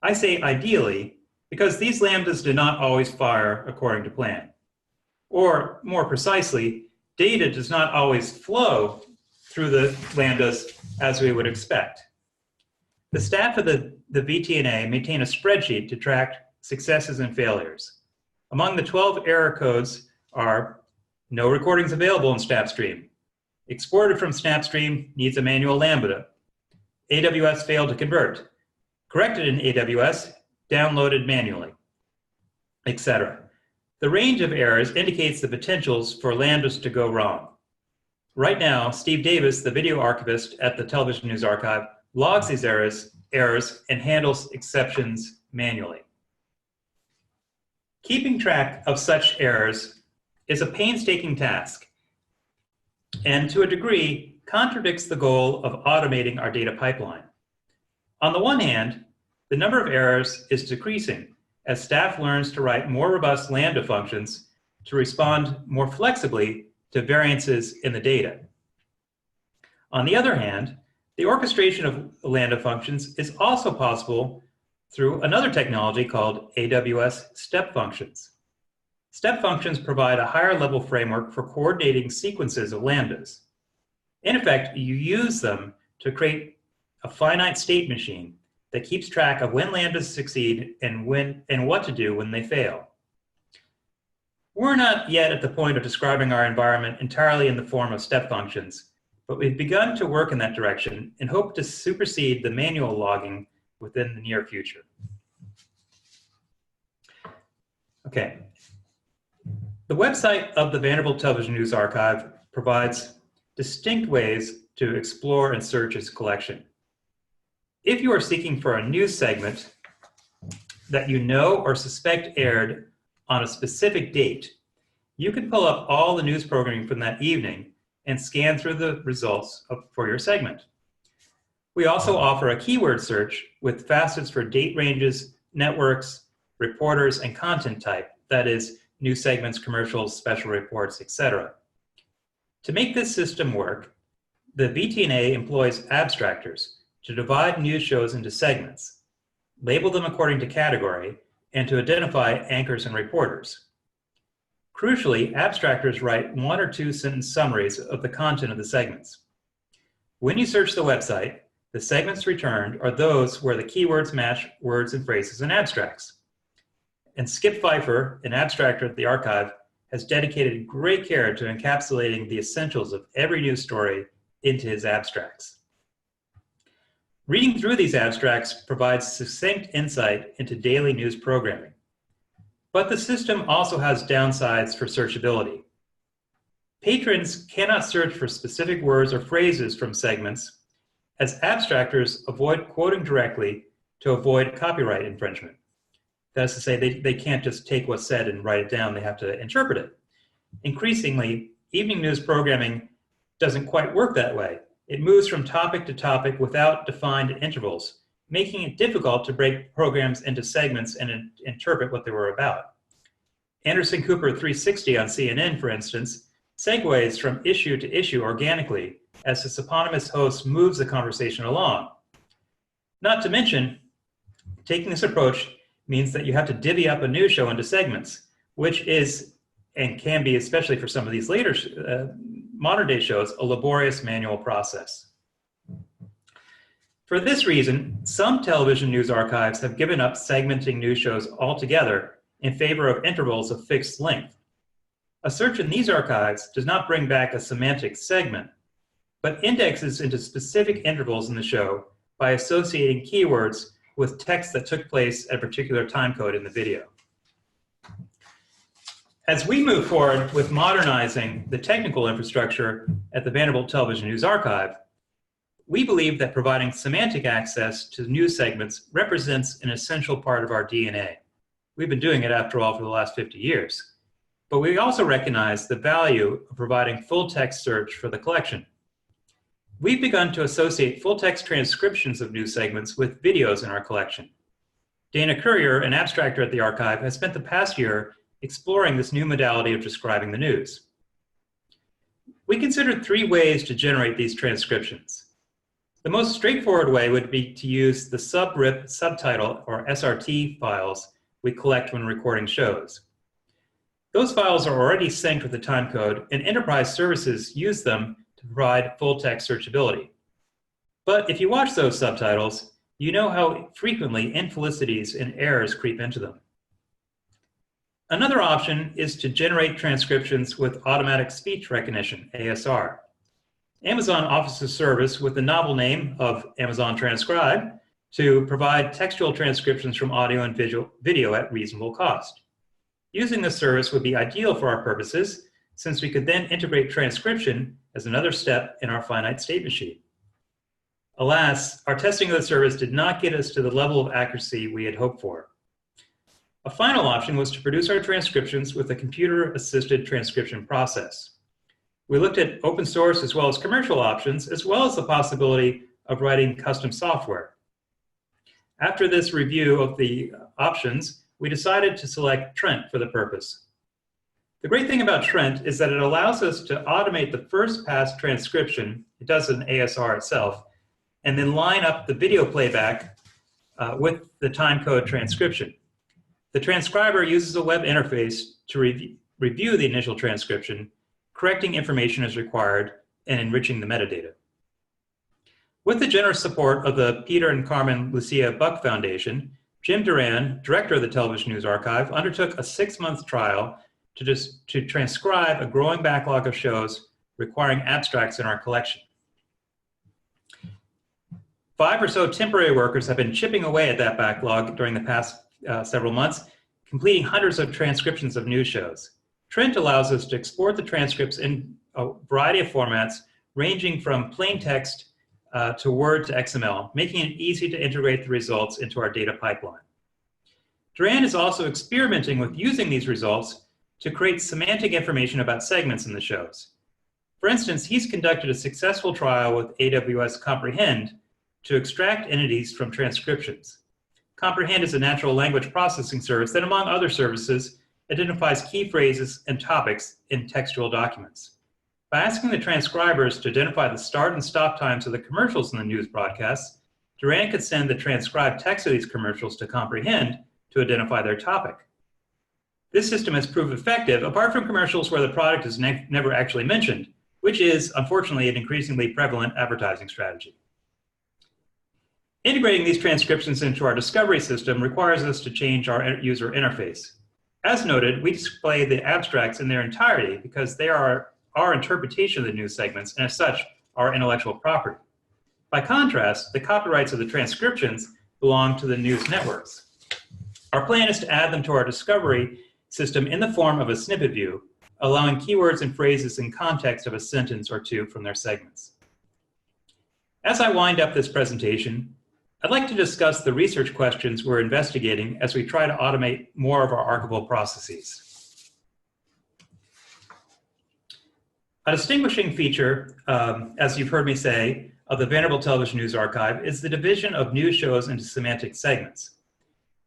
I say ideally because these lambdas do not always fire according to plan. Or more precisely, data does not always flow through the lambdas as we would expect. The staff of the VTNA maintain a spreadsheet to track successes and failures. Among the 12 error codes are no recordings available in SnapStream, exported from SnapStream needs a manual lambda, AWS failed to convert, corrected in AWS, downloaded manually, etc. The range of errors indicates the potentials for lambdas to go wrong. Right now, Steve Davis, the video archivist at the Television News Archive, logs these errors and handles exceptions manually. Keeping track of such errors is a painstaking task, and to a degree, contradicts the goal of automating our data pipeline. On the one hand, the number of errors is decreasing as staff learns to write more robust Lambda functions to respond more flexibly to variances in the data. On the other hand, the orchestration of Lambda functions is also possible through another technology called AWS step functions. Step functions provide a higher level framework for coordinating sequences of lambdas. In effect, you use them to create a finite state machine that keeps track of when lambdas succeed and what to do when they fail. We're not yet at the point of describing our environment entirely in the form of step functions, but we've begun to work in that direction and hope to supersede the manual logging within the near future. Okay. The website of the Vanderbilt Television News Archive provides distinct ways to explore and search its collection. If you are seeking for a news segment that you know or suspect aired on a specific date, you can pull up all the news programming from that evening and scan through the results for your segment. We also offer a keyword search with facets for date ranges, networks, reporters, and content type, that is, news segments, commercials, special reports, etc. To make this system work, the VTNA employs abstractors to divide news shows into segments, label them according to category, and to identify anchors and reporters. Crucially, abstractors write 1 or 2 sentence summaries of the content of the segments. When you search the website, the segments returned are those where the keywords match words and phrases in abstracts. And Skip Pfeiffer, an abstractor at the archive, has dedicated great care to encapsulating the essentials of every news story into his abstracts. Reading through these abstracts provides succinct insight into daily news programming. But the system also has downsides for searchability. Patrons cannot search for specific words or phrases from segments, as abstractors avoid quoting directly to avoid copyright infringement. That is to say, they can't just take what's said and write it down, they have to interpret it. Increasingly, evening news programming doesn't quite work that way. It moves from topic to topic without defined intervals, making it difficult to break programs into segments and interpret what they were about. Anderson Cooper 360 on CNN, for instance, segues from issue to issue organically as its eponymous host moves the conversation along. Not to mention, taking this approach means that you have to divvy up a news show into segments, which is, and can be, especially for some of these later modern day shows, a laborious manual process. For this reason, some television news archives have given up segmenting news shows altogether in favor of intervals of fixed length. A search in these archives does not bring back a semantic segment, but indexes into specific intervals in the show by associating keywords with text that took place at a particular time code in the video. As we move forward with modernizing the technical infrastructure at the Vanderbilt Television News Archive, We believe that providing semantic access to news segments represents an essential part of our DNA. We've been doing it, after all, for the last 50 years. But we also recognize the value of providing full-text search for the collection. We've begun to associate full-text transcriptions of news segments with videos in our collection. Dana Currier, an abstractor at the archive, has spent the past year exploring this new modality of describing the news. We considered 3 ways to generate these transcriptions. The most straightforward way would be to use the sub-RIP subtitle, or SRT, files we collect when recording shows. Those files are already synced with the timecode, and enterprise services use them to provide full-text searchability. But if you watch those subtitles, you know how frequently infelicities and errors creep into them. Another option is to generate transcriptions with automatic speech recognition, ASR. Amazon offers a service with the novel name of Amazon Transcribe to provide textual transcriptions from audio and video at reasonable cost. Using this service would be ideal for our purposes, since we could then integrate transcription as another step in our finite state machine. Alas, our testing of the service did not get us to the level of accuracy we had hoped for. A final option was to produce our transcriptions with a computer-assisted transcription process. We looked at open source as well as commercial options, as well as the possibility of writing custom software. After this review of the options, we decided to select Trent for the purpose. The great thing about Trent is that it allows us to automate the first pass transcription, it does an ASR itself, and then line up the video playback with the timecode transcription. The transcriber uses a web interface to review the initial transcription, correcting information as required, and enriching the metadata. With the generous support of the Peter and Carmen Lucia Buck Foundation, Jim Duran, director of the Television News Archive, undertook a 6-month trial to transcribe a growing backlog of shows requiring abstracts in our collection. 5 or so temporary workers have been chipping away at that backlog during the past several months, completing hundreds of transcriptions of news shows. Trent allows us to export the transcripts in a variety of formats, ranging from plain text to Word to XML, making it easy to integrate the results into our data pipeline. Duran is also experimenting with using these results to create semantic information about segments in the shows. For instance, he's conducted a successful trial with AWS Comprehend to extract entities from transcriptions. Comprehend is a natural language processing service that, among other services, identifies key phrases and topics in textual documents. By asking the transcribers to identify the start and stop times of the commercials in the news broadcasts, Duran could send the transcribed text of these commercials to Comprehend to identify their topic. This system has proved effective, apart from commercials where the product is never actually mentioned, which is, unfortunately, an increasingly prevalent advertising strategy. Integrating these transcriptions into our discovery system requires us to change our user interface. As noted, we display the abstracts in their entirety because they are our interpretation of the news segments, and as such, our intellectual property. By contrast, the copyrights of the transcriptions belong to the news networks. Our plan is to add them to our discovery system in the form of a snippet view, allowing keywords and phrases in context of a sentence or two from their segments. As I wind up this presentation, I'd like to discuss the research questions we're investigating as we try to automate more of our archival processes. A distinguishing feature, as you've heard me say, of the Vanderbilt Television News Archive is the division of news shows into semantic segments.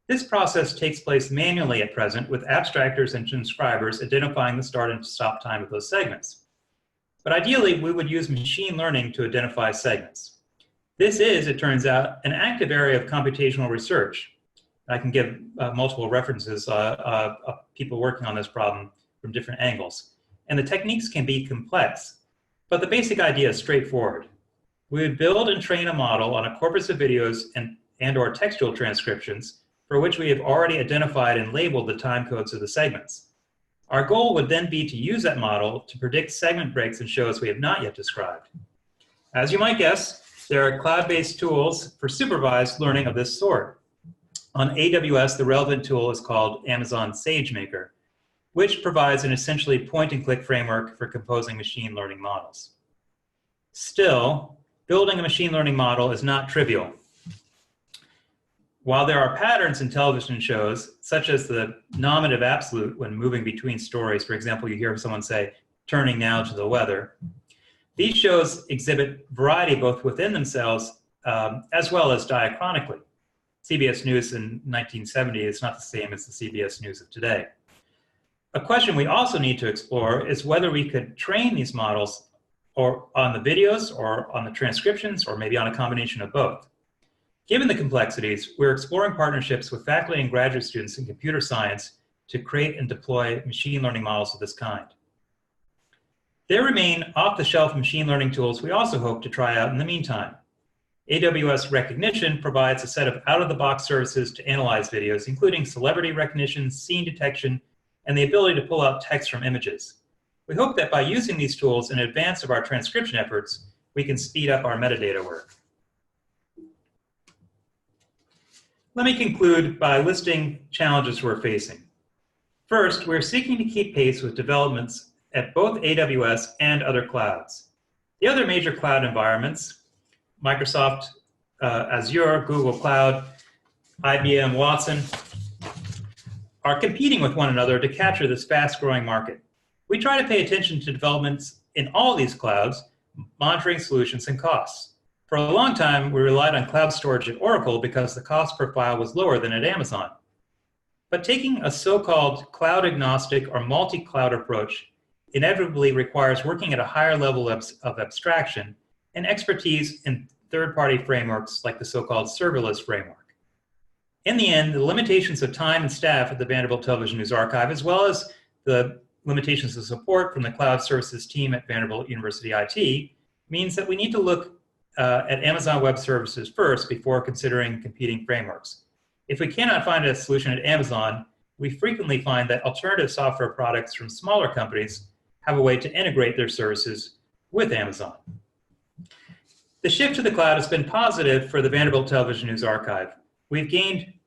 This process takes place manually at present, with abstractors and transcribers identifying the start and stop time of those segments. But ideally, we would use machine learning to identify segments. This is, it turns out, an active area of computational research. I can give multiple references of people working on this problem from different angles. And the techniques can be complex, but the basic idea is straightforward. We would build and train a model on a corpus of videos and or textual transcriptions for which we have already identified and labeled the time codes of the segments. Our goal would then be to use that model to predict segment breaks in shows we have not yet described. As you might guess, there are cloud-based tools for supervised learning of this sort. On AWS, the relevant tool is called Amazon SageMaker, which provides an essentially point-and-click framework for composing machine learning models. Still, building a machine learning model is not trivial. While there are patterns in television shows, such as the nominative absolute when moving between stories, for example, you hear someone say, turning now to the weather, these shows exhibit variety both within themselves as well as diachronically. CBS News in 1970 is not the same as the CBS News of today. A question we also need to explore is whether we could train these models or on the videos or on the transcriptions or maybe on a combination of both. Given the complexities, we're exploring partnerships with faculty and graduate students in computer science to create and deploy machine learning models of this kind. There remain off-the-shelf machine learning tools we also hope to try out in the meantime. AWS Recognition provides a set of out-of-the-box services to analyze videos, including celebrity recognition, scene detection, and the ability to pull out text from images. We hope that by using these tools in advance of our transcription efforts, we can speed up our metadata work. Let me conclude by listing challenges we're facing. First, we're seeking to keep pace with developments at both AWS and other clouds. The other major cloud environments, Microsoft Azure, Google Cloud, IBM Watson, are competing with one another to capture this fast-growing market. We try to pay attention to developments in all these clouds, monitoring solutions and costs. For a long time, we relied on cloud storage at Oracle because the cost profile was lower than at Amazon. But taking a so-called cloud-agnostic or multi-cloud approach inevitably requires working at a higher level of abstraction and expertise in third-party frameworks like the so-called serverless framework. In the end, the limitations of time and staff at the Vanderbilt Television News Archive, as well as the limitations of support from the cloud services team at Vanderbilt University IT, means that we need to look at Amazon Web Services first before considering competing frameworks. If we cannot find a solution at Amazon, we frequently find that alternative software products from smaller companies have a way to integrate their services with Amazon. The shift to the cloud has been positive for the Vanderbilt Television News Archive. We've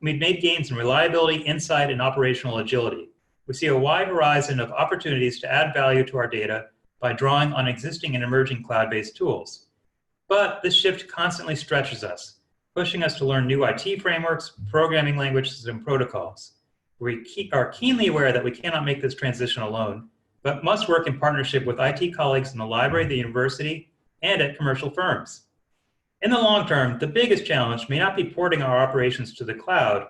made gains in reliability, insight, and operational agility. We see a wide horizon of opportunities to add value to our data by drawing on existing and emerging cloud-based tools. But this shift constantly stretches us, pushing us to learn new IT frameworks, programming languages, and protocols. We are keenly aware that we cannot make this transition alone, but must work in partnership with IT colleagues in the library, the university, and at commercial firms. In the long term, the biggest challenge may not be porting our operations to the cloud,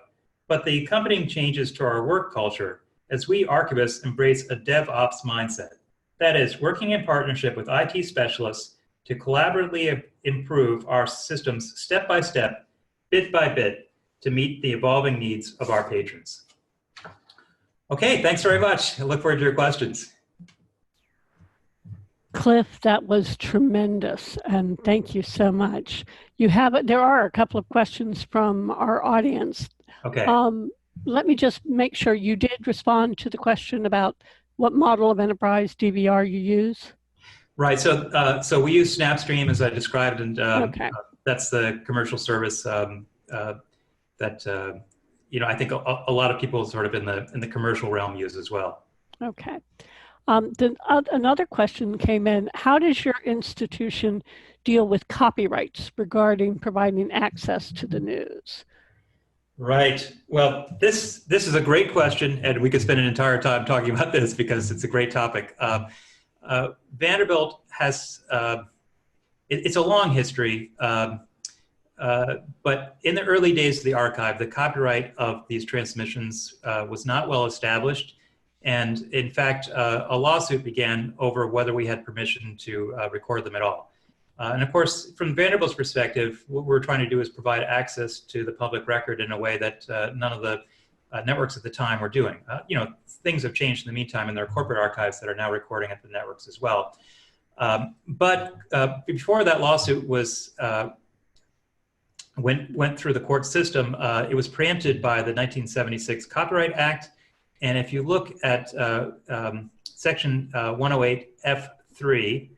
but the accompanying changes to our work culture as we archivists embrace a DevOps mindset. That is, working in partnership with IT specialists to collaboratively improve our systems step by step, bit by bit, to meet the evolving needs of our patrons. Okay, thanks very much. I look forward to your questions. Cliff, that was tremendous, and thank you so much. There are a couple of questions from our audience. Okay. Let me just make sure you did respond to the question about what model of enterprise DVR you use. Right. So we use Snapstream as I described, and Okay. That's the commercial service that I think a lot of people sort of in the commercial realm use as well. Okay. Then another question came in. How does your institution deal with copyrights regarding providing access to the news? Right. Well, this is a great question, and we could spend an entire time talking about this because it's a great topic. Vanderbilt has, it's a long history, but in the early days of the archive, the copyright of these transmissions was not well established. And in fact, a lawsuit began over whether we had permission to record them at all. And of course, from Vanderbilt's perspective, what we're trying to do is provide access to the public record in a way that none of the networks at the time were doing. Things have changed in the meantime, and there are corporate archives that are now recording at the networks as well. But before that lawsuit went through the court system, it was preempted by the 1976 Copyright Act. And if you look at Section 108F3,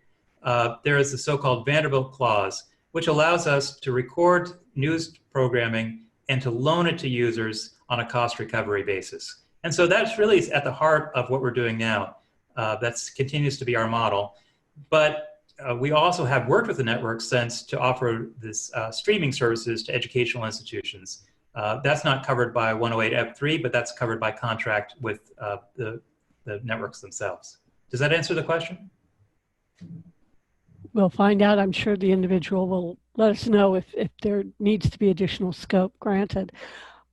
there is the so-called Vanderbilt Clause, which allows us to record news programming and to loan it to users on a cost recovery basis. And so that's really at the heart of what we're doing now. That continues to be our model. But we also have worked with the network since to offer this streaming services to educational institutions. That's not covered by 108F3, but that's covered by contract with the networks themselves. Does that answer the question? We'll find out. I'm sure the individual will let us know if there needs to be additional scope granted.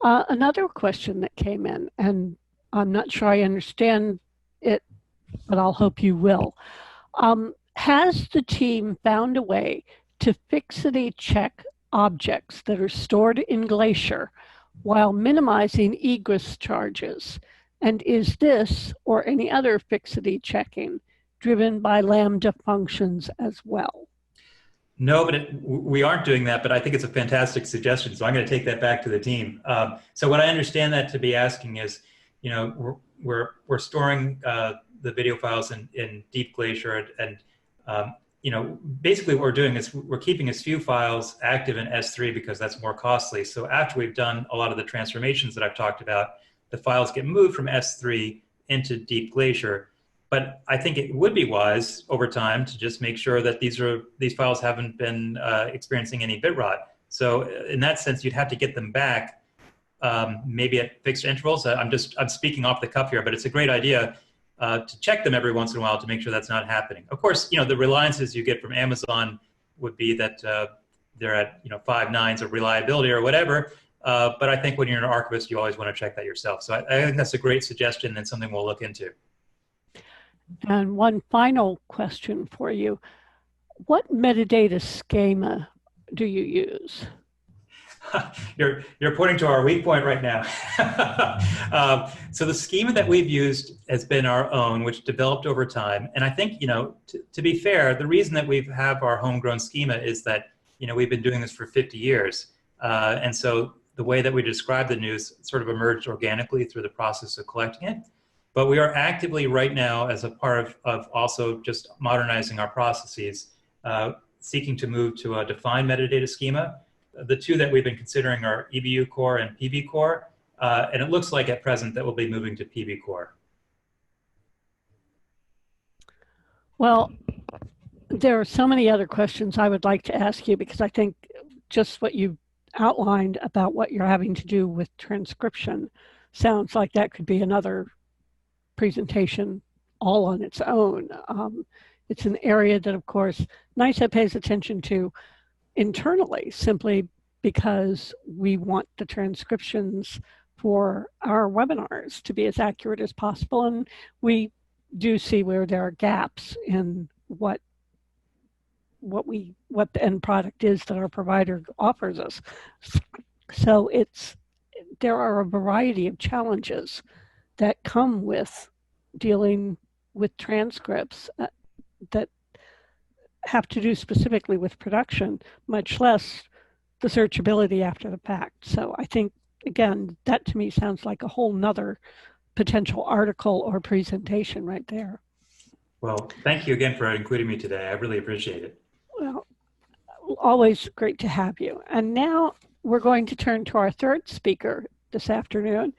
Another question that came in, and I'm not sure I understand it, but I'll hope you will. Has the team found a way to fixity check objects that are stored in Glacier while minimizing egress charges? And is this or any other fixity checking driven by Lambda functions as well? No, but we aren't doing that, but I think it's a fantastic suggestion. So I'm going to take that back to the team. So what I understand that to be asking is, you know, we're storing the video files in Deep Glacier, and you know, basically what we're doing is we're keeping as few files active in S3 because that's more costly. So after we've done a lot of the transformations that I've talked about, the files get moved from S3 into Deep Glacier. But I think it would be wise over time to just make sure that these files haven't been experiencing any bit rot. So in that sense, you'd have to get them back maybe at fixed intervals. I'm speaking off the cuff here, but it's a great idea to check them every once in a while to make sure that's not happening. Of course, you know, the reliances you get from Amazon would be that they're at 5 nines of reliability or whatever. But I think when you're an archivist, you always want to check that yourself. So I think that's a great suggestion and something we'll look into. And one final question for you. What metadata schema do you use? You're pointing to our weak point right now. So the schema that we've used has been our own, which developed over time. And I think, you know, to be fair, the reason that we have our homegrown schema is that, you know, we've been doing this for 50 years. And so the way that we describe the news sort of emerged organically through the process of collecting it. But we are actively right now, as a part of also just modernizing our processes, seeking to move to a defined metadata schema. The two that we've been considering are EBU core and PB core. And it looks like at present that we'll be moving to PB core. Well, there are so many other questions I would like to ask you, because I think just what you outlined about what you're having to do with transcription sounds like that could be another presentation all on its own. It's an area that, of course, NISA pays attention to internally, simply because we want the transcriptions for our webinars to be as accurate as possible. And we do see where there are gaps in what the end product is that our provider offers us. So there are a variety of challenges that come with dealing with transcripts that have to do specifically with production, much less the searchability after the fact. So I think, again, that to me sounds like a whole nother potential article or presentation right there. Well, thank you again for including me today. I really appreciate it. Well, always great to have you. And now we're going to turn to our third speaker this afternoon.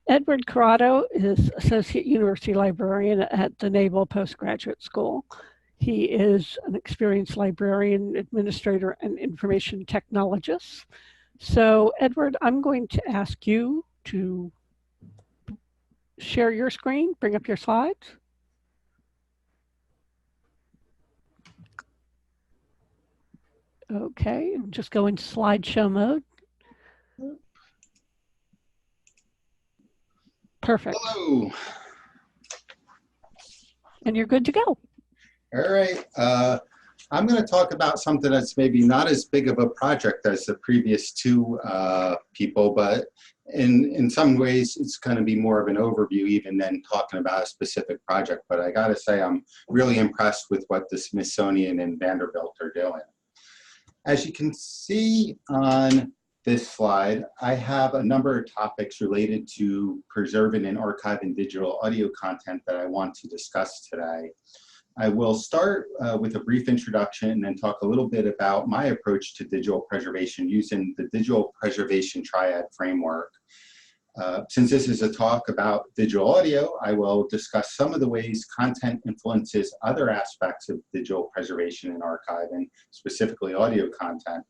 Edward Corrado is Associate University Librarian at the Naval Postgraduate School. He is an experienced librarian, administrator, and information technologist. So, Edward, I'm going to ask you to share your screen, bring up your slides. Okay, just go into slideshow mode. Perfect. Hello. And you're good to go. All right. I'm going to talk about something that's maybe not as big of a project as the previous two people, but in some ways it's going to be more of an overview even than talking about a specific project. But I got to say I'm really impressed with what the Smithsonian and Vanderbilt are doing. As you can see on this slide, I have a number of topics related to preserving and archiving digital audio content that I want to discuss today. I will start with a brief introduction and then talk a little bit about my approach to digital preservation using the digital preservation triad framework. Since this is a talk about digital audio, I will discuss some of the ways content influences other aspects of digital preservation and archiving, specifically audio content.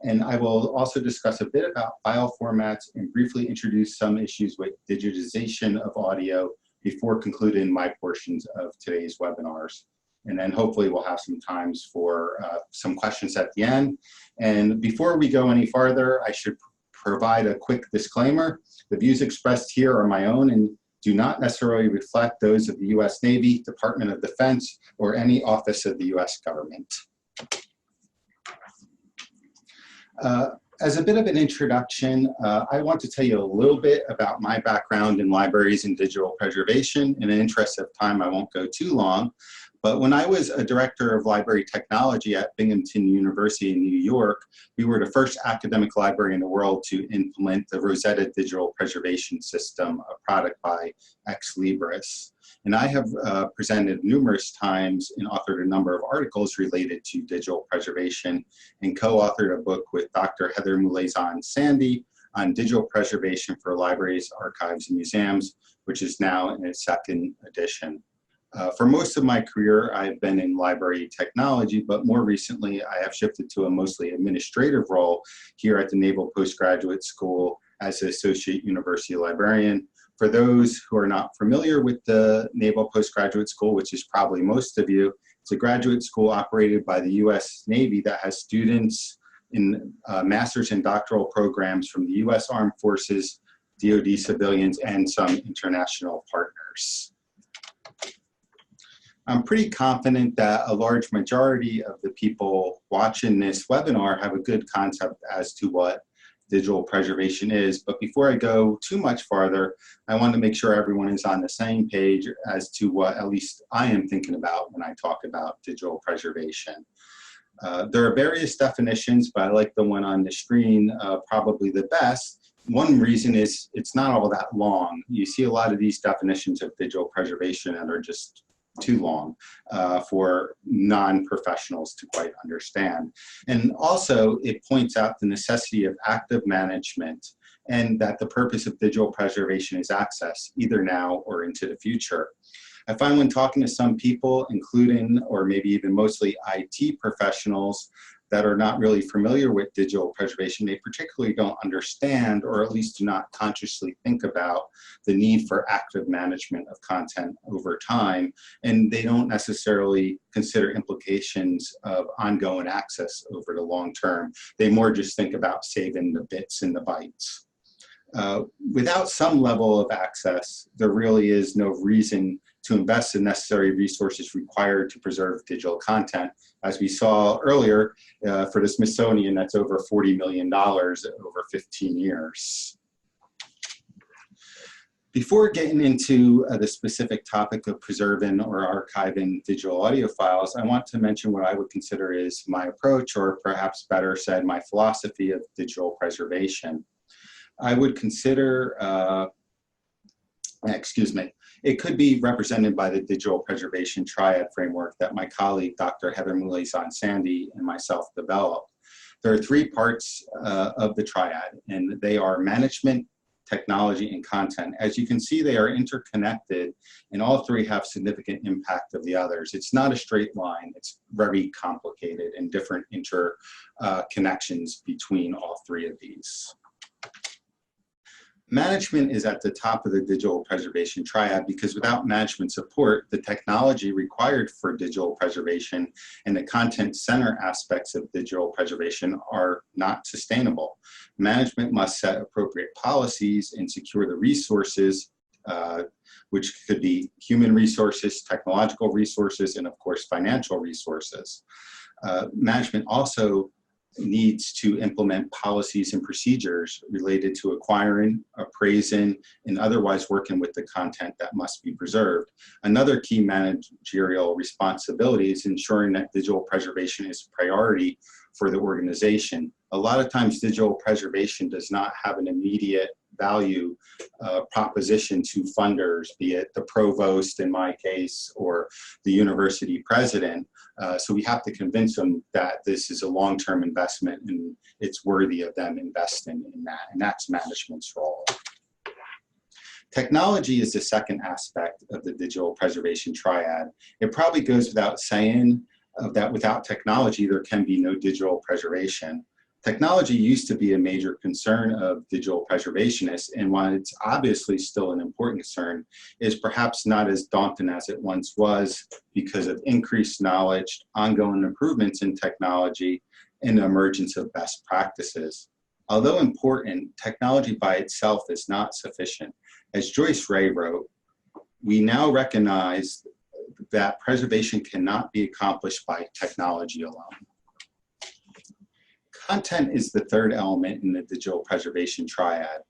And I will also discuss a bit about file formats and briefly introduce some issues with digitization of audio before concluding my portions of today's webinars. And then hopefully we'll have some times for some questions at the end. And before we go any farther, I should provide a quick disclaimer. The views expressed here are my own and do not necessarily reflect those of the U.S. Navy, Department of Defense, or any office of the U.S. government. As a bit of an introduction, I want to tell you a little bit about my background in libraries and digital preservation. In the interest of time, I won't go too long. But when I was a director of library technology at Binghamton University in New York, we were the first academic library in the world to implement the Rosetta digital preservation system, a product by Ex Libris. And I have presented numerous times and authored a number of articles related to digital preservation and co-authored a book with Dr. Heather Moulezan-Sandy on digital preservation for libraries, archives, and museums, which is now in its second edition. For most of my career, I've been in library technology, but more recently, I have shifted to a mostly administrative role here at the Naval Postgraduate School as an Associate University Librarian. For those who are not familiar with the Naval Postgraduate School, which is probably most of you, it's a graduate school operated by the U.S. Navy that has students in master's and doctoral programs from the U.S. Armed Forces, DoD civilians, and some international partners. I'm pretty confident that a large majority of the people watching this webinar have a good concept as to what digital preservation is. But before I go too much farther, I want to make sure everyone is on the same page as to what at least I am thinking about when I talk about digital preservation. There are various definitions, but I like the one on the screen probably the best. One reason is it's not all that long. You see a lot of these definitions of digital preservation that are just too long for non-professionals to quite understand. And also it points out the necessity of active management and that the purpose of digital preservation is access, either now or into the future. I find when talking to some people, including or maybe even mostly IT professionals that are not really familiar with digital preservation, they particularly don't understand or at least do not consciously think about the need for active management of content over time, and they don't necessarily consider implications of ongoing access over the long term. They more just think about saving the bits and the bytes. Without some level of access, there really is no reason to invest the necessary resources required to preserve digital content. As we saw earlier, for the Smithsonian, that's over $40 million over 15 years. Before getting into the specific topic of preserving or archiving digital audio files, I want to mention what I would consider is my approach, or perhaps better said, my philosophy of digital preservation. I would consider, it could be represented by the digital preservation triad framework that my colleague, Dr. Heather Moulezan-Sandy, and myself developed. There are three parts of the triad, and they are management, technology, and content. As you can see, they are interconnected, and all three have significant impact of the others. It's not a straight line. It's very complicated and different interconnections between all three of these. Management is at the top of the digital preservation triad because without management support, the technology required for digital preservation and the content center aspects of digital preservation are not sustainable. Management must set appropriate policies and secure the resources, which could be human resources, technological resources, and of course, financial resources. Management also needs to implement policies and procedures related to acquiring, appraising, and otherwise working with the content that must be preserved. Another key managerial responsibility is ensuring that digital preservation is a priority for the organization. A lot of times digital preservation does not have an immediate value proposition to funders, be it the provost in my case, or the university president. So we have to convince them that this is a long-term investment and it's worthy of them investing in that, and that's management's role. Technology is the second aspect of the digital preservation triad. It probably goes without saying that without technology, there can be no digital preservation. Technology used to be a major concern of digital preservationists, and while it's obviously still an important concern, is perhaps not as daunting as it once was because of increased knowledge, ongoing improvements in technology, and the emergence of best practices. Although important, technology by itself is not sufficient. As Joyce Ray wrote, we now recognize that preservation cannot be accomplished by technology alone. Content is the third element in the digital preservation triad.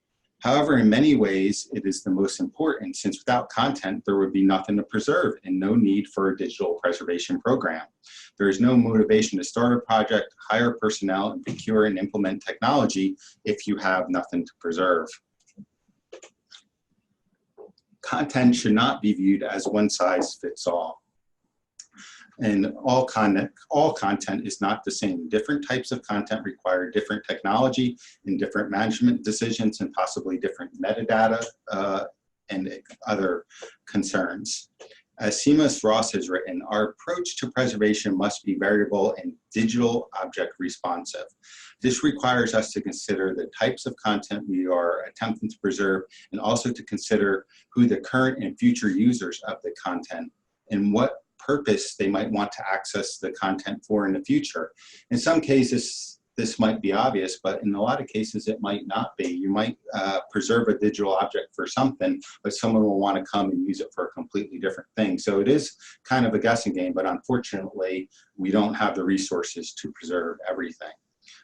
However, in many ways, it is the most important, since without content, there would be nothing to preserve and no need for a digital preservation program. There is no motivation to start a project, hire personnel, and procure and implement technology if you have nothing to preserve. Content should not be viewed as one size fits all. And all content is not the same. Different types of content require different technology and different management decisions and possibly different metadata and other concerns. As Seamus Ross has written, our approach to preservation must be variable and digital object responsive. This requires us to consider the types of content we are attempting to preserve and also to consider who the current and future users of the content and what purpose they might want to access the content for in the future. In some cases, this might be obvious, but in a lot of cases, it might not be. You might preserve a digital object for something, but someone will want to come and use it for a completely different thing. So it is kind of a guessing game, but unfortunately, we don't have the resources to preserve everything.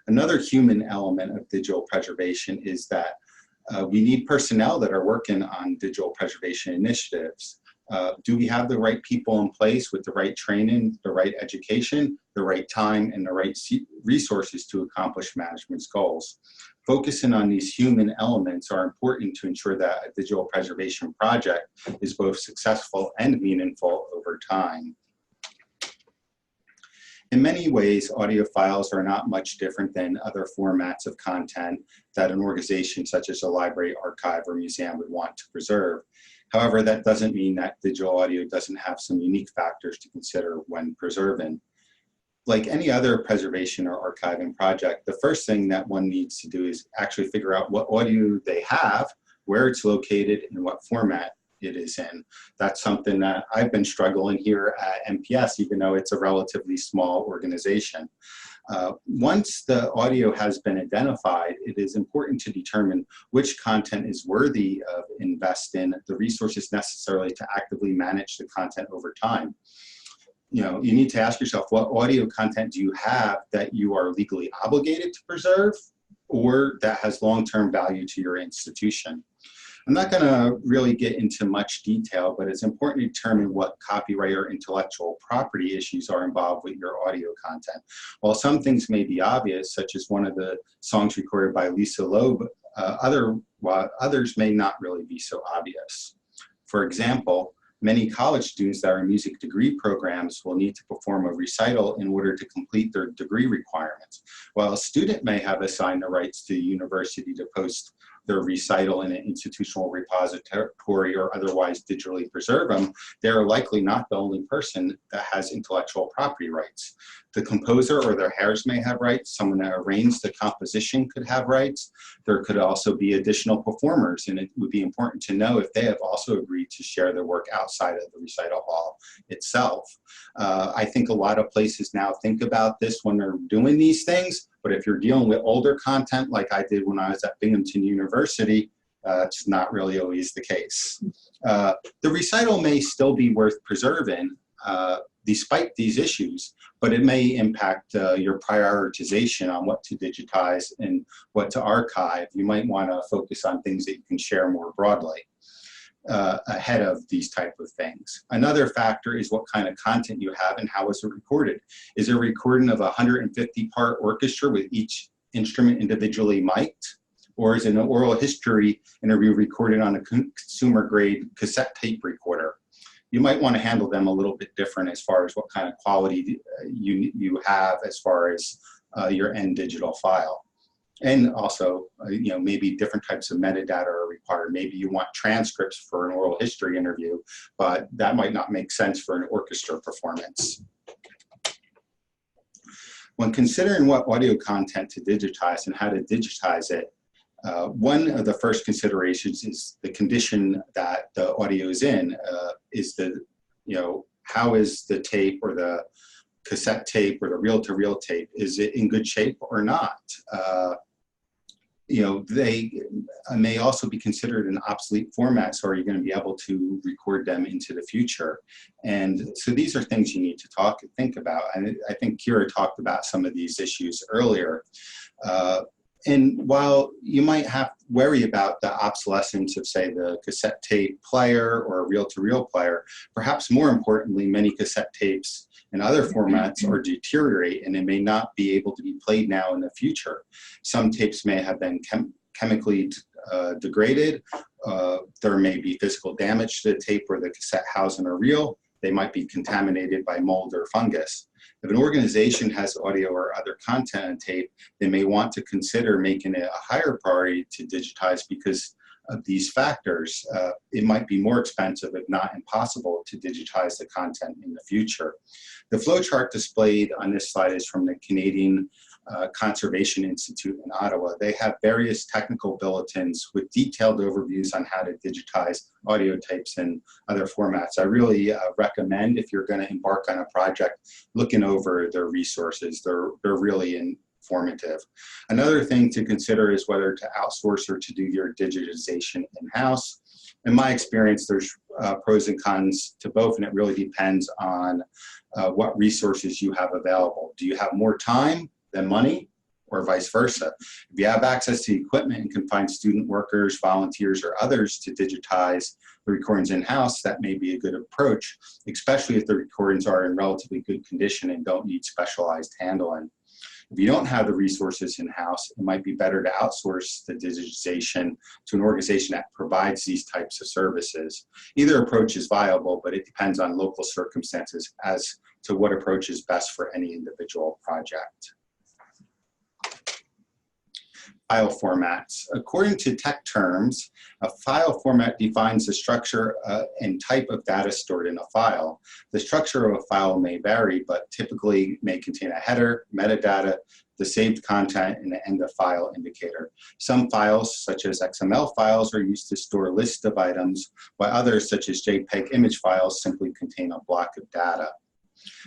Another human element of digital preservation is that we need personnel that are working on digital preservation initiatives. Do we have the right people in place with the right training, the right education, the right time, and the right resources to accomplish management's goals? Focusing on these human elements are important to ensure that a digital preservation project is both successful and meaningful over time. In many ways, audio files are not much different than other formats of content that an organization such as a library, archive, or museum would want to preserve. However, that doesn't mean that digital audio doesn't have some unique factors to consider when preserving. Like any other preservation or archiving project, the first thing that one needs to do is actually figure out what audio they have, where it's located, and what format it is in. That's something that I've been struggling here at MPS, even though it's a relatively small organization. Once the audio has been identified, it is important to determine which content is worthy of investing the resources necessarily to actively manage the content over time. You need to ask yourself, what audio content do you have that you are legally obligated to preserve or that has long-term value to your institution? I'm not going to really get into much detail, but it's important to determine what copyright or intellectual property issues are involved with your audio content. While some things may be obvious, such as one of the songs recorded by Lisa Loeb, others may not really be so obvious. For example, many college students that are in music degree programs will need to perform a recital in order to complete their degree requirements. While a student may have assigned the rights to the university to post their recital in an institutional repository or otherwise digitally preserve them, they're likely not the only person that has intellectual property rights. The composer or their heirs may have rights. Someone that arranged the composition could have rights. There could also be additional performers, and it would be important to know if they have also agreed to share their work outside of the recital hall itself. I think a lot of places now think about this when they're doing these things, but if you're dealing with older content like I did when I was at Binghamton University, it's not really always the case. The recital may still be worth preserving despite these issues, but it may impact your prioritization on what to digitize and what to archive. You might want to focus on things that you can share more broadly ahead of these type of things. Another factor is what kind of content you have and how is it recorded. Is it a recording of a 150-part orchestra with each instrument individually mic'd? Or is it an oral history interview recorded on a consumer-grade cassette tape recorder? You might want to handle them a little bit different as far as what kind of quality you have as far as your end digital file. And also, maybe different types of metadata are required. Maybe you want transcripts for an oral history interview, but that might not make sense for an orchestra performance. When considering what audio content to digitize and how to digitize it, one of the first considerations is the condition that the audio is in. How is the tape or the cassette tape or the reel-to-reel tape, is it in good shape or not? They may also be considered an obsolete format, so are you going to be able to record them into the future? And so these are things you need to think about. And I think Kira talked about some of these issues earlier. And while you might have to worry about the obsolescence of, say, the cassette tape player or a reel-to-reel player, perhaps more importantly, many cassette tapes and other formats are deteriorate and they may not be able to be played now in the future. Some tapes may have been chemically degraded. There may be physical damage to the tape or the cassette housing or reel. They might be contaminated by mold or fungus. If an organization has audio or other content on tape, they may want to consider making it a higher priority to digitize because of these factors. It might be more expensive, if not impossible, to digitize the content in the future. The flowchart displayed on this slide is from the Canadian Conservation Institute in Ottawa. They have various technical bulletins with detailed overviews on how to digitize audio tapes and other formats. I really recommend, if you're going to embark on a project, looking over their resources. They're really informative. Another thing to consider is whether to outsource or to do your digitization in-house. In my experience, there's pros and cons to both, and it really depends on what resources you have available. Do you have more time than money, or vice versa? If you have access to equipment and can find student workers, volunteers, or others to digitize the recordings in-house, that may be a good approach, especially if the recordings are in relatively good condition and don't need specialized handling. If you don't have the resources in-house, it might be better to outsource the digitization to an organization that provides these types of services. Either approach is viable, but it depends on local circumstances as to what approach is best for any individual project. File formats. According to tech terms, a file format defines the structure and type of data stored in a file. The structure of a file may vary, but typically may contain a header, metadata, the saved content, and the end of file indicator. Some files, such as XML files, are used to store lists of items, while others, such as JPEG image files, simply contain a block of data.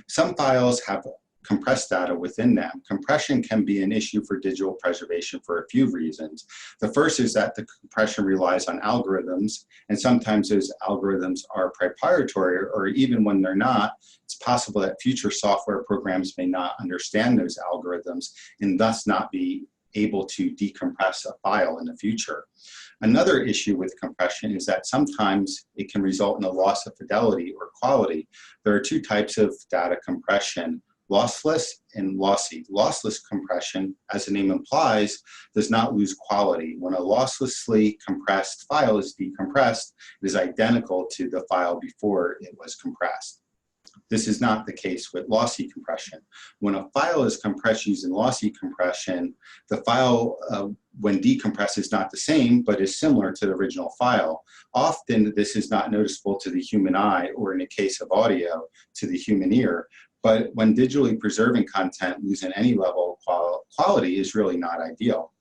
Some files have compressed data within them. Compression can be an issue for digital preservation for a few reasons. The first is that the compression relies on algorithms, and sometimes those algorithms are proprietary, or even when they're not, it's possible that future software programs may not understand those algorithms and thus not be able to decompress a file in the future. Another issue with compression is that sometimes it can result in a loss of fidelity or quality. There are two types of data compression: lossless and lossy. Lossless compression, as the name implies, does not lose quality. When a losslessly compressed file is decompressed, it is identical to the file before it was compressed. This is not the case with lossy compression. When a file is compressed using lossy compression, the file, when decompressed, is not the same, but is similar to the original file. Often, this is not noticeable to the human eye, or in the case of audio, to the human ear. But when digitally preserving content losing any level of quality is really not ideal.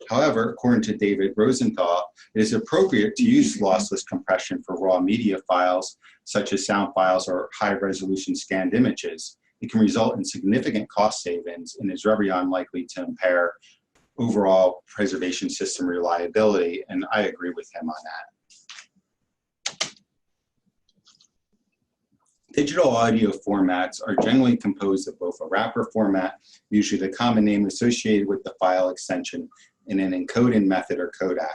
However, according to David Rosenthal, it is appropriate to use lossless compression for raw media files, such as sound files or high-resolution scanned images. It can result in significant cost savings and is very unlikely to impair overall preservation system reliability, and I agree with him on that. Digital audio formats are generally composed of both a wrapper format, usually the common name associated with the file extension, and an encoding method or codec.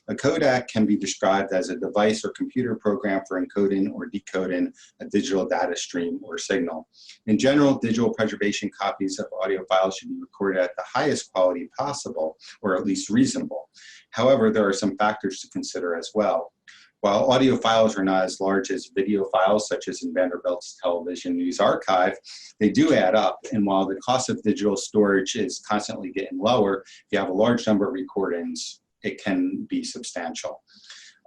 A codec can be described as a device or computer program for encoding or decoding a digital data stream or signal. In general, digital preservation copies of audio files should be recorded at the highest quality possible, or at least reasonable. However, there are some factors to consider as well. While audio files are not as large as video files, such as in Vanderbilt Television News Archive, they do add up. And while the cost of digital storage is constantly getting lower, if you have a large number of recordings, it can be substantial.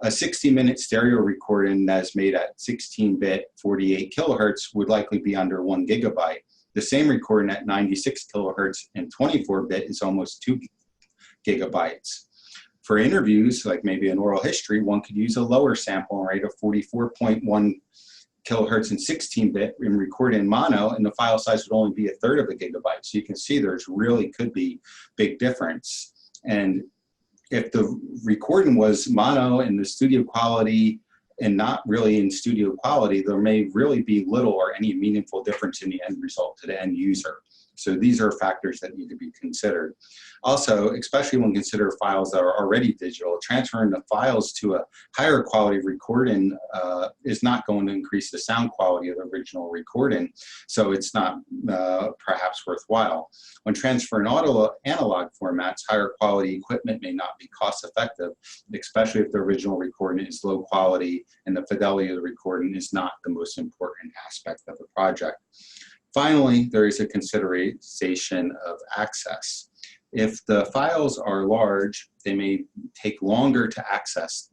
A 60-minute stereo recording that's made at 16-bit 48 kilohertz would likely be under 1 gigabyte. The same recording at 96 kilohertz and 24-bit is almost 2 gigabytes. For interviews, like maybe an oral history, one could use a lower sampling rate of 44.1 kilohertz and 16-bit and record in mono, and the file size would only be 1/3 of a gigabyte. So you can see there's really could be big difference. And if the recording was mono in the studio quality and not really in studio quality, there may really be little or any meaningful difference in the end result to the end user. So these are factors that need to be considered. Also, especially when consider files that are already digital, transferring the files to a higher quality recording is not going to increase the sound quality of the original recording, so it's not perhaps worthwhile. When transferring analog formats, higher quality equipment may not be cost effective, especially if the original recording is low quality and the fidelity of the recording is not the most important aspect of the project. Finally, there is a consideration of access. If the files are large, they may take longer to access.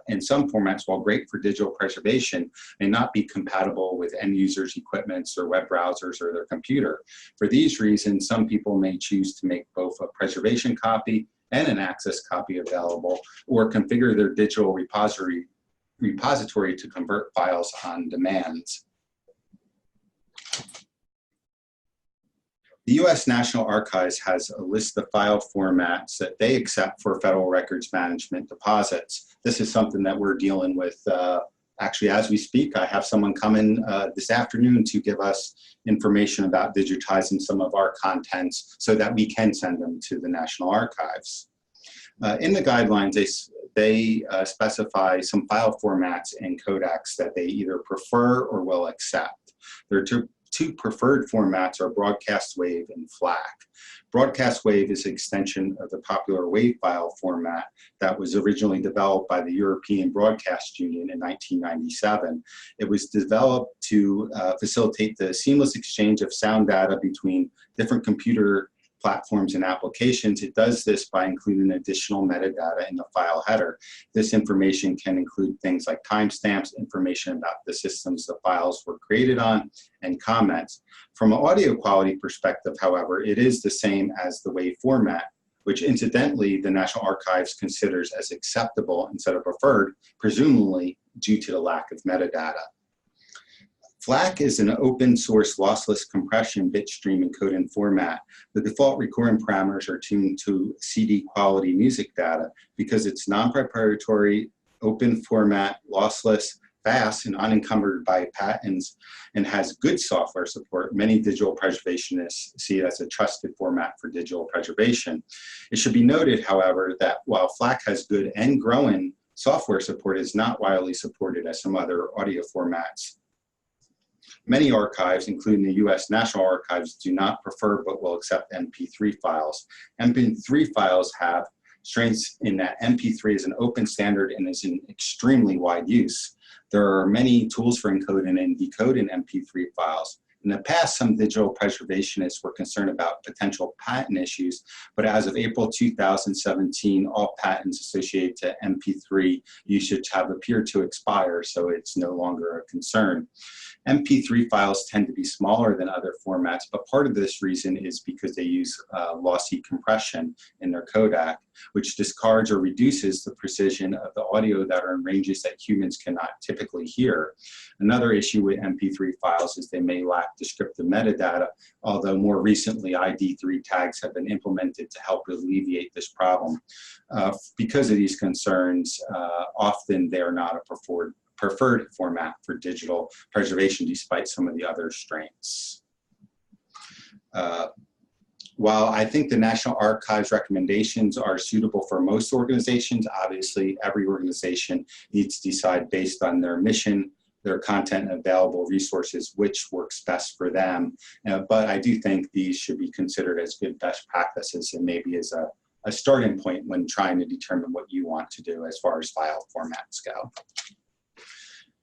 In some formats, while great for digital preservation, may not be compatible with end users' equipments or web browsers or their computer. For these reasons, some people may choose to make both a preservation copy and an access copy available, or configure their digital repository to convert files on demand. The U.S. National Archives has a list of file formats that they accept for federal records management deposits. This is something that we're dealing with actually as we speak. I have someone come in this afternoon to give us information about digitizing some of our contents so that we can send them to the National Archives. In the guidelines, they specify some file formats and codecs that they either prefer or will accept. There are two preferred formats are broadcast wave and FLAC. Broadcast wave is an extension of the popular WAV file format that was originally developed by the European Broadcast Union in 1997. It was developed to facilitate the seamless exchange of sound data between different computer platforms and applications. It does this by including additional metadata in the file header. This information can include things like timestamps, information about the systems the files were created on, and comments. From an audio quality perspective, however, it is the same as the WAV format, which incidentally the National Archives considers as acceptable instead of preferred, presumably due to the lack of metadata. FLAC is an open source lossless compression bitstream encoding format. The default recording parameters are tuned to CD quality music data. Because it's non-proprietary, open format, lossless, fast, and unencumbered by patents, and has good software support, many digital preservationists see it as a trusted format for digital preservation. It should be noted, however, that while FLAC has good and growing software support, it is not widely supported as some other audio formats. Many archives, including the U.S. National Archives, do not prefer but will accept MP3 files. MP3 files have strengths in that MP3 is an open standard and is in extremely wide use. There are many tools for encoding and decoding MP3 files. In the past, some digital preservationists were concerned about potential patent issues, but as of April 2017, all patents associated to MP3 usage have appeared to expire, so it's no longer a concern. MP3 files tend to be smaller than other formats, but part of this reason is because they use lossy compression in their codec, which discards or reduces the precision of the audio that are in ranges that humans cannot typically hear. Another issue with MP3 files is they may lack descriptive metadata, although more recently ID3 tags have been implemented to help alleviate this problem. Because of these concerns, often they are not a preferred format for digital preservation despite some of the other strengths. While I think the National Archives recommendations are suitable for most organizations, obviously every organization needs to decide based on their mission, their content, and available resources, which works best for them. But I do think these should be considered as good best practices and maybe as a starting point when trying to determine what you want to do as far as file formats go.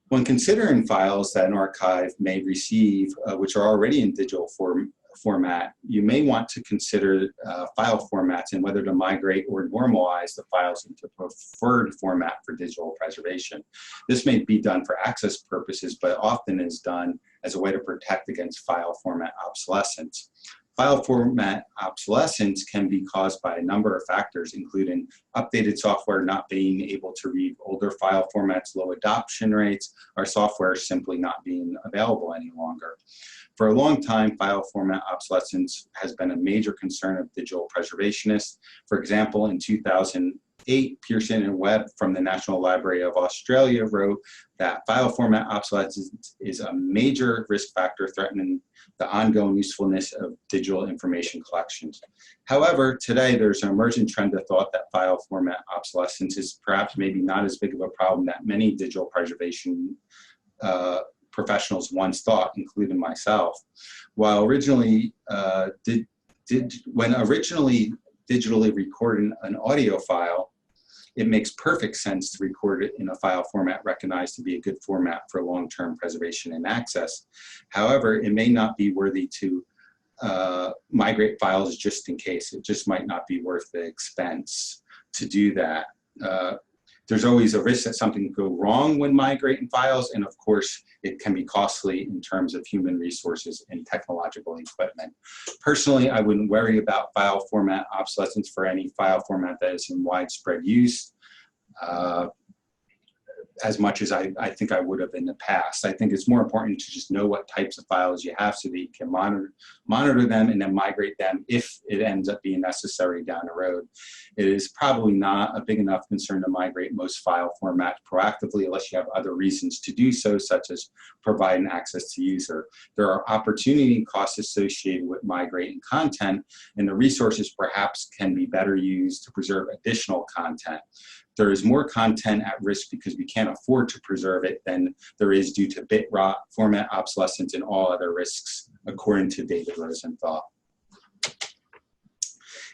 When considering files that an archive may receive, which are already in digital format, you may want to consider file formats and whether to migrate or normalize the files into preferred format for digital preservation. This may be done for access purposes, but often is done as a way to protect against file format obsolescence. File format obsolescence can be caused by a number of factors, including updated software not being able to read older file formats, low adoption rates, or software simply not being available any longer. For a long time, file format obsolescence has been a major concern of digital preservationists. For example, in 2008, Pearson and Webb from the National Library of Australia wrote that file format obsolescence is a major risk factor threatening the ongoing usefulness of digital information collections. However, today there's an emerging trend of thought that file format obsolescence is perhaps maybe not as big of a problem that many digital preservation professionals once thought, including myself. While originally digitally recording an audio file, it makes perfect sense to record it in a file format recognized to be a good format for long-term preservation and access. However, it may not be worthy to migrate files just in case. It just might not be worth the expense to do that. There's always a risk that something could go wrong when migrating files, and of course, it can be costly in terms of human resources and technological equipment. Personally, I wouldn't worry about file format obsolescence for any file format that is in widespread use as much as I think I would have in the past. I think it's more important to just know what types of files you have so that you can monitor them and then migrate them if it ends up being necessary down the road. It is probably not a big enough concern to migrate most file formats proactively unless you have other reasons to do so, such as providing access to user. There are opportunity costs associated with migrating content, and the resources perhaps can be better used to preserve additional content. There is more content at risk because we can't afford to preserve it than there is due to bit rot, format obsolescence, and all other risks, according to David Rosenthal.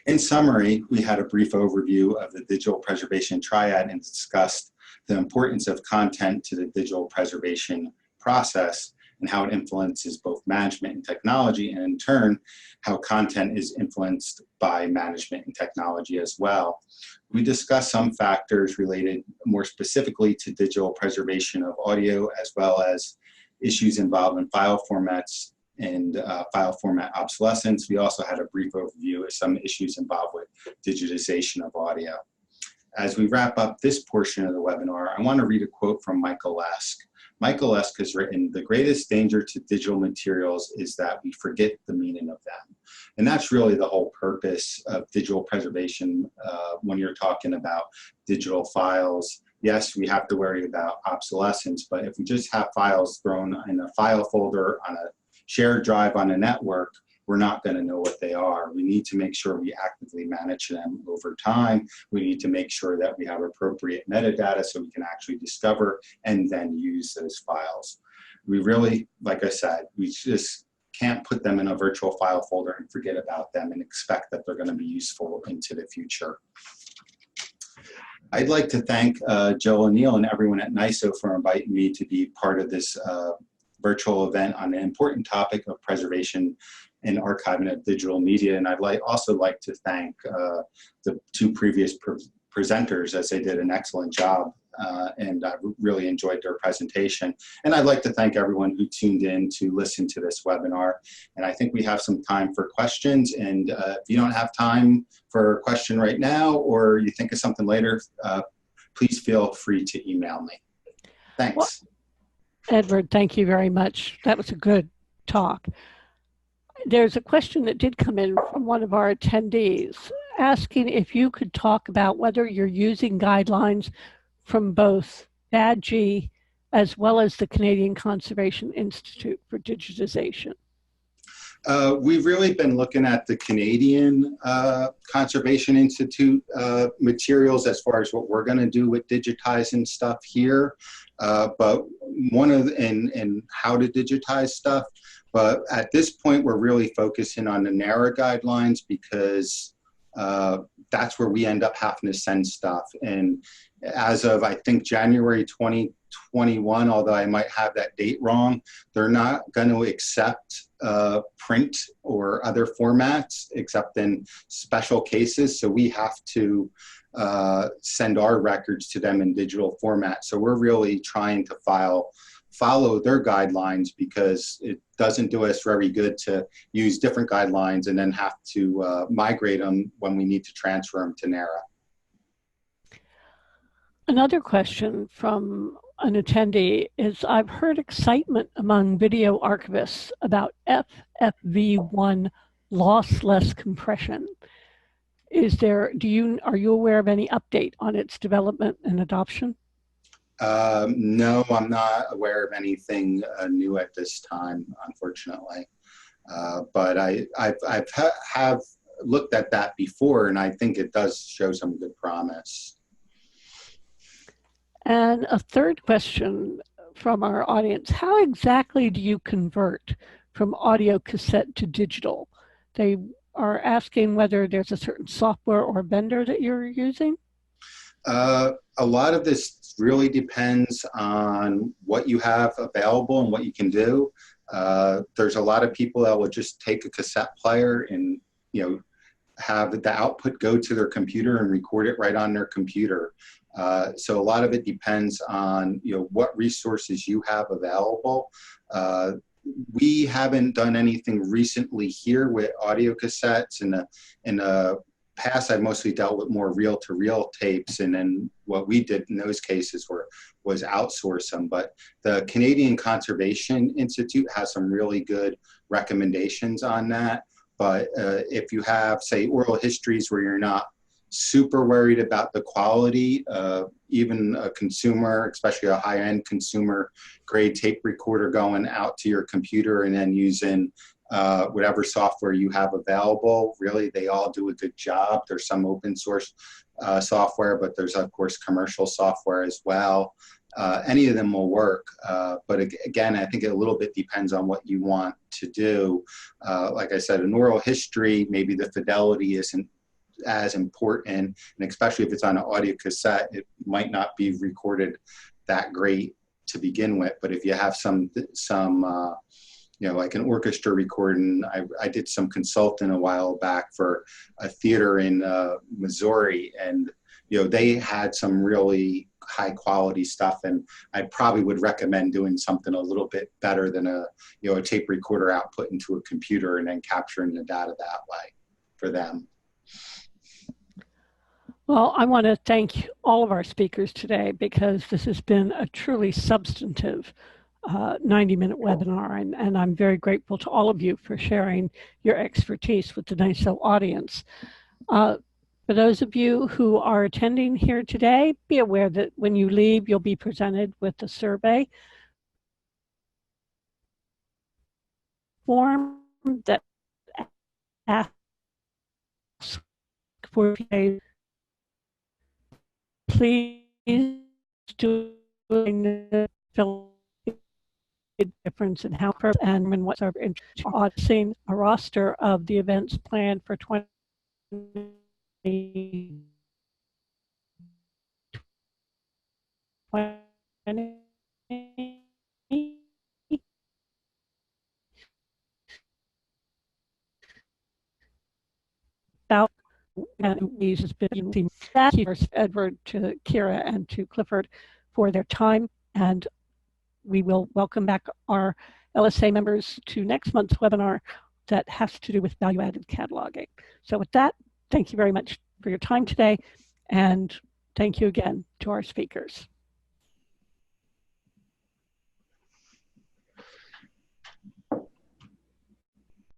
In summary, we had a brief overview of the digital preservation triad and discussed the importance of content to the digital preservation process and how it influences both management and technology, and in turn, how content is influenced by management and technology as well. We discussed some factors related more specifically to digital preservation of audio, as well as issues involved in file formats and file format obsolescence. We also had a brief overview of some issues involved with digitization of audio. As we wrap up this portion of the webinar, I want to read a quote from Michael Lesk. Michael Lesk has written, "The greatest danger to digital materials is that we forget the meaning of them." And that's really the whole purpose of digital preservation when you're talking about digital files. Yes, we have to worry about obsolescence, but if we just have files thrown in a file folder on a shared drive on a network, we're not going to know what they are. We need to make sure we actively manage them over time. We need to make sure that we have appropriate metadata so we can actually discover and then use those files. We really, like I said, we just can't put them in a virtual file folder and forget about them and expect that they're going to be useful into the future. I'd like to thank Joe O'Neill and everyone at NISO for inviting me to be part of this virtual event on an important topic of preservation and archiving of digital media. And I'd also like to thank the two previous presenters, as they did an excellent job, and I really enjoyed their presentation. And I'd like to thank everyone who tuned in to listen to this webinar. And I think we have some time for questions. And if you don't have time for a question right now, or you think of something later, please feel free to email me. Thanks. Well, Edward, thank you very much. That was a good talk. There's a question that did come in from one of our attendees asking if you could talk about whether you're using guidelines from both BADG as well as the Canadian Conservation Institute for digitization. We've really been looking at the Canadian Conservation Institute materials as far as what we're going to do with digitizing stuff here, but and how to digitize stuff. But at this point, we're really focusing on the NARA guidelines because that's where we end up having to send stuff. And as of, I think, January 2021, although I might have that date wrong, they're not going to accept print or other formats except in special cases. So we have to send our records to them in digital format. So we're really trying to follow their guidelines because it doesn't do us very good to use different guidelines and then have to migrate them when we need to transfer them to NARA. Another question from an attendee is, I've heard excitement among video archivists about FFV1 lossless compression. Are you aware of any update on its development and adoption? No, I'm not aware of anything new at this time, unfortunately. But I've looked at that before, and I think it does show some good promise. And a third question from our audience: how exactly do you convert from audio cassette to digital? They are asking whether there's a certain software or vendor that you're using. A lot of this really depends on what you have available and what you can do. There's a lot of people that will just take a cassette player and have the output go to their computer and record it right on their computer. So a lot of it depends on what resources you have available. We haven't done anything recently here with audio cassettes. In the past, I mostly dealt with more reel-to-reel tapes, and then what we did in those cases was outsource them. But the Canadian Conservation Institute has some really good recommendations on that. But if you have, say, oral histories where you're not super worried about the quality, even a consumer, especially a high-end consumer grade tape recorder going out to your computer and then using whatever software you have available, really they all do a good job. There's some open source software, but there's of course commercial software as well. Any of them will work, but again, I think it a little bit depends on what you want to do. Like I said, in oral history, maybe the fidelity isn't as important, and especially if it's on an audio cassette, it might not be recorded that great to begin with. But if you have some like an orchestra recording, I did some consulting a while back for a theater in Missouri, and they had some really high quality stuff, and I probably would recommend doing something a little bit better than a tape recorder output into a computer and then capturing the data that way for them. Well, I want to thank all of our speakers today because this has been a truly substantive 90-minute webinar, and I'm very grateful to all of you for sharing your expertise with the NISO audience. For those of you who are attending here today, be aware that when you leave, you'll be presented with a survey form that asks for please do fill difference in how and when what's our auditing a roster of the events planned for 2020. About these has been thank you, Edward, to Kira, and to Clifford for their time, and we will welcome back our LSA members to next month's webinar that has to do with value-added cataloging. So with that, thank you very much for your time today, and thank you again to our speakers.